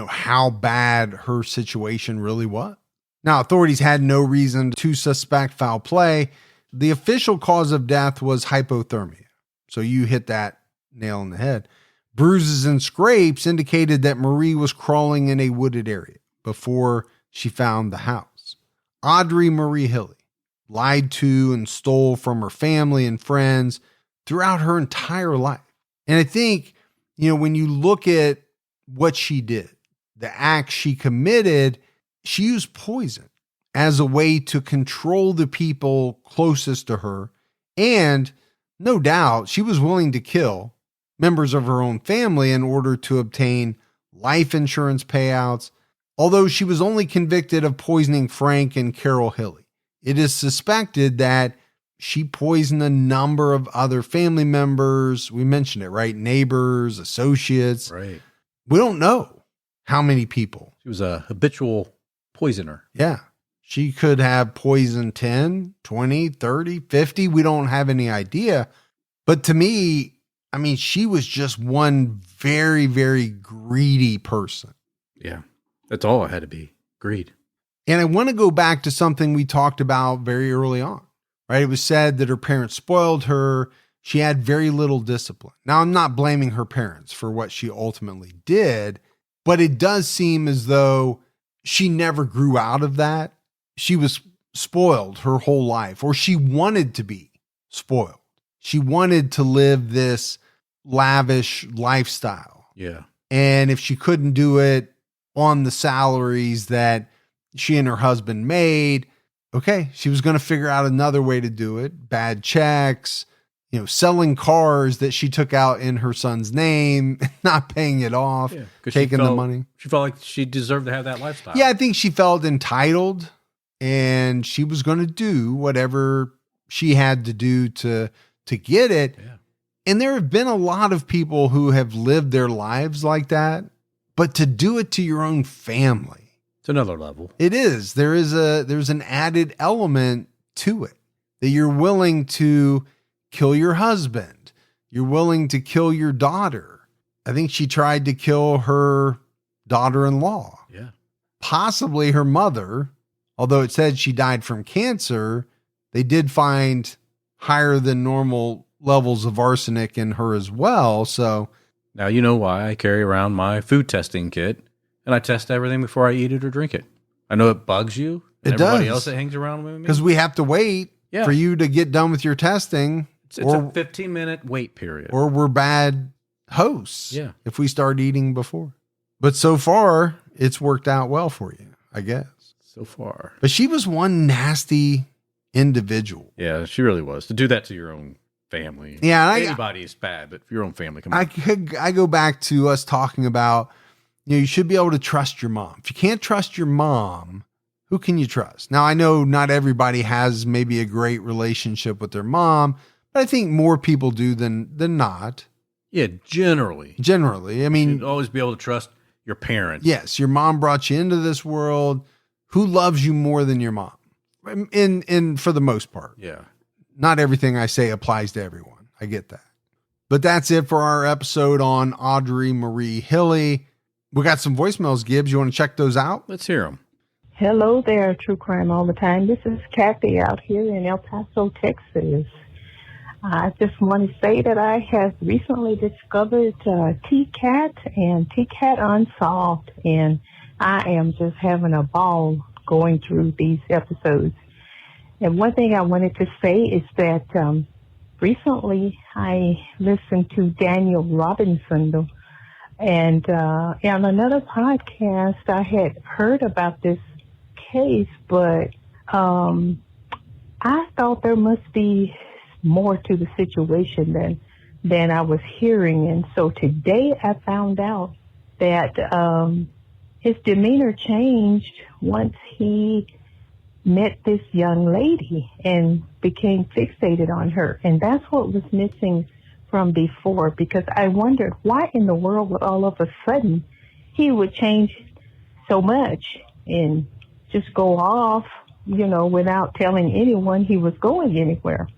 Speaker 1: how bad her situation really was. Now, authorities had no reason to suspect foul play. The official cause of death was hypothermia. So you hit that nail on the head. Bruises and scrapes indicated that Marie was crawling in a wooded area before she found the house. Audrey Marie Hilley lied to and stole from her family and friends throughout her entire life. And I think, when you look at what she did, the acts she committed, she used poison as a way to control the people closest to her. And no doubt she was willing to kill members of her own family in order to obtain life insurance payouts, although she was only convicted of poisoning Frank and Carol Hilley. It is suspected that she poisoned a number of other family members. We mentioned it, right? Neighbors, associates.
Speaker 2: Right.
Speaker 1: We don't know how many people.
Speaker 2: She was a habitual poisoner.
Speaker 1: Yeah. She could have poisoned 10, 20, 30, 50. We don't have any idea. But to me, she was just one very, very greedy person.
Speaker 2: Yeah. That's all it had to be. Greed.
Speaker 1: And I want to go back to something we talked about very early on, right? It was said that her parents spoiled her. She had very little discipline. Now, I'm not blaming her parents for what she ultimately did, but it does seem as though she never grew out of that. She was spoiled her whole life, or she wanted to be spoiled. She wanted to live this lavish lifestyle.
Speaker 2: Yeah.
Speaker 1: And if she couldn't do it on the salaries that she and her husband made, okay, she was going to figure out another way to do it. Bad checks, selling cars that she took out in her son's name, not paying it off, taking the money.
Speaker 2: She felt like she deserved to have that lifestyle.
Speaker 1: Yeah, I think she felt entitled, and she was going to do whatever she had to do to get it.
Speaker 2: Yeah.
Speaker 1: And there have been a lot of people who have lived their lives like that, but to do it to your own family,
Speaker 2: It's another level.
Speaker 1: it is. There's an added element to it that you're willing to kill your husband. You're willing to kill your daughter. I think she tried to kill her daughter-in-law,
Speaker 2: Yeah.
Speaker 1: possibly her mother. Although it said she died from cancer, they did find higher than normal levels of arsenic in her as well. So
Speaker 2: Now you know why I carry around my food testing kit, and I test everything before I eat it or drink it. I know it bugs you. And
Speaker 1: It
Speaker 2: everybody
Speaker 1: does.
Speaker 2: else that hangs around with me.
Speaker 1: because we have to wait
Speaker 2: Yeah.
Speaker 1: for you to get done with your testing,
Speaker 2: It's a 15-minute wait period.
Speaker 1: or we're bad hosts
Speaker 2: Yeah.
Speaker 1: if we start eating before. But so far, it's worked out well for you, I guess.
Speaker 2: So far.
Speaker 1: But she was one nasty individual.
Speaker 2: Yeah, she really was. To do that to your own family.
Speaker 1: Yeah, and
Speaker 2: Anybody is bad, but your own family, come on.
Speaker 1: I go back to us talking about, you should be able to trust your mom. If you can't trust your mom, who can you trust? Now, I know not everybody has maybe a great relationship with their mom, but I think more people do than not.
Speaker 2: Yeah, generally.
Speaker 1: Generally, I mean,
Speaker 2: You'd always be able to trust your parents.
Speaker 1: yes, your mom brought you into this world. Who loves you more than your mom? In for the most part.
Speaker 2: Yeah.
Speaker 1: Not everything I say applies to everyone. I get that. But that's it for our episode on Audrey Marie Hilley. We got some voicemails, Gibbs. You want to check those out?
Speaker 2: Let's hear them.
Speaker 5: Hello there, True Crime All the Time. This is Kathy out here in El Paso, Texas. I just want to say that I have recently discovered T-Cat and T-Cat Unsolved, and I am just having a ball going through these episodes. And one thing I wanted to say is that recently I listened to Daniel Robinson, and on another podcast I had heard about this case, but I thought there must be more to the situation than I was hearing. And so today I found out that his demeanor changed once he met this young lady and became fixated on her. And that's what was missing from before, because I wondered why in the world would all of a sudden he would change so much and just go off, without telling anyone he was going anywhere.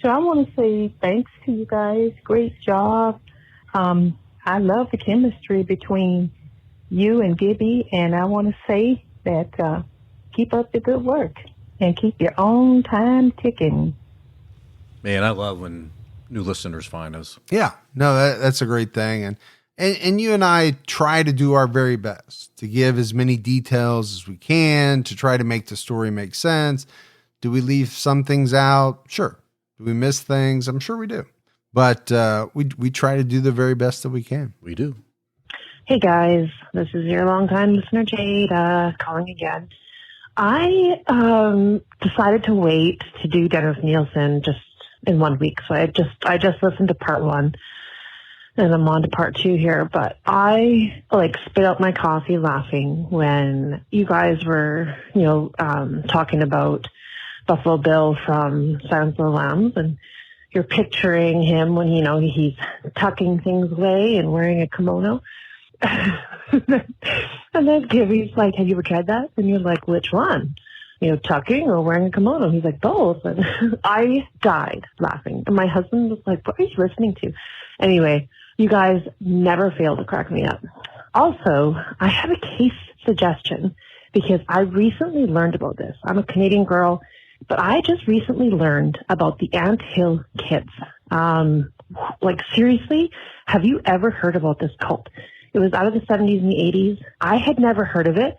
Speaker 5: So I want to say thanks to you guys. Great job. I love the chemistry between you and Gibby, and I want to say that keep up the good work and keep your own time ticking.
Speaker 2: Man, I love when new listeners find us.
Speaker 1: Yeah, no, that's a great thing. And you and I try to do our very best to give as many details as we can to try to make the story make sense. Do we leave some things out? Sure. Do we miss things? I'm sure we do. But we try to do the very best that we can.
Speaker 2: We do.
Speaker 6: Hey guys, this is your longtime listener Jade calling again. I decided to wait to do Dennis Nielsen just in 1 week, so I just listened to part one, and I'm on to part two here. But I spit out my coffee laughing when you guys were talking about Buffalo Bill from Silence of the Lambs, and you're picturing him when he's tucking things away and wearing a kimono. And then Gibby's like, have you ever tried that? And you're like, which one? Tucking or wearing a kimono? He's like, both. And I died laughing. And my husband was like, what are you listening to? Anyway, you guys never fail to crack me up. Also, I have a case suggestion because I recently learned about this. I'm a Canadian girl, but I just recently learned about the Ant Hill Kids. Seriously, have you ever heard about this cult? It was out of the 70s and the 80s. I had never heard of it.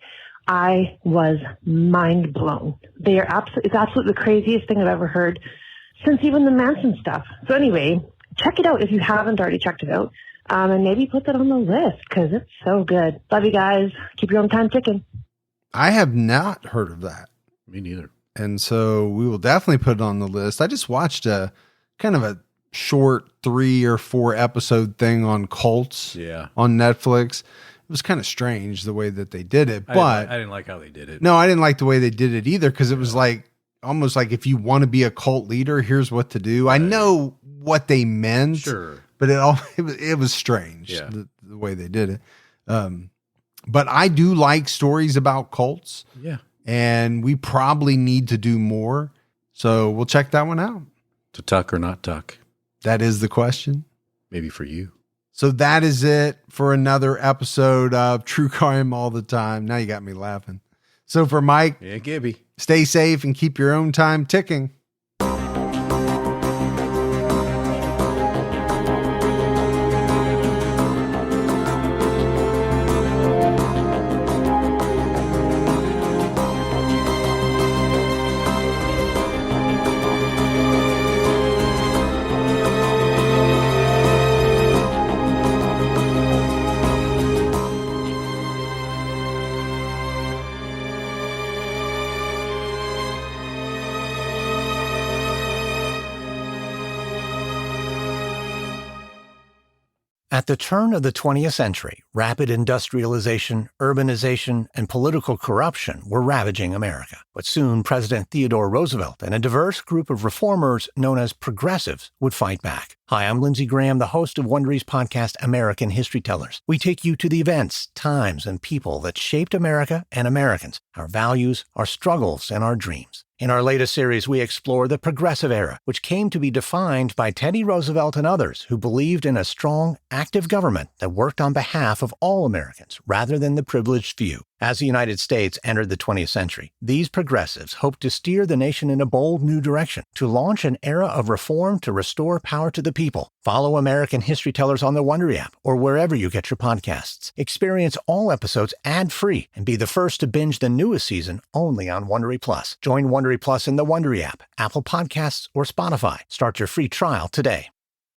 Speaker 6: I was mind blown. It's absolutely the craziest thing I've ever heard since even the Manson stuff. So anyway, check it out if you haven't already checked it out. And maybe put that on the list because it's so good. Love you guys. Keep your own time ticking.
Speaker 1: I have not heard of that.
Speaker 2: Me neither.
Speaker 1: And so we will definitely put it on the list. I just watched a kind of a short 3 or 4 episode thing on cults on Netflix. It was kind of strange the way that they did it, but
Speaker 2: I didn't like how they did it.
Speaker 1: No, I didn't like the way they did it either, because it was like almost like if you want to be a cult leader, here's what to do. I know what they meant,
Speaker 2: Sure.
Speaker 1: but it was strange the way they did it. But I do like stories about cults.
Speaker 2: Yeah.
Speaker 1: And we probably need to do more. So we'll check that one out.
Speaker 2: To tuck or not tuck?
Speaker 1: That is the question.
Speaker 2: Maybe for you.
Speaker 1: So that is it for another episode of True Crime All the Time. Now you got me laughing. So for Mike,
Speaker 2: Yeah, Gibby.
Speaker 1: stay safe and keep your own time ticking.
Speaker 7: At the turn of the 20th century, rapid industrialization, urbanization, and political corruption were ravaging America. But soon, President Theodore Roosevelt and a diverse group of reformers known as progressives would fight back. Hi, I'm Lindsey Graham, the host of Wondery's podcast, American History Tellers. We take you to the events, times, and people that shaped America and Americans, our values, our struggles, and our dreams. In our latest series, we explore the Progressive Era, which came to be defined by Teddy Roosevelt and others who believed in a strong, active government that worked on behalf of all Americans rather than the privileged few. As the United States entered the 20th century, these progressives hoped to steer the nation in a bold new direction, to launch an era of reform to restore power to the people. Follow American History Tellers on the Wondery app or wherever you get your podcasts. Experience all episodes ad-free and be the first to binge the newest season only on Wondery Plus. Join Wondery Plus in the Wondery app, Apple Podcasts, or Spotify. Start your free trial today.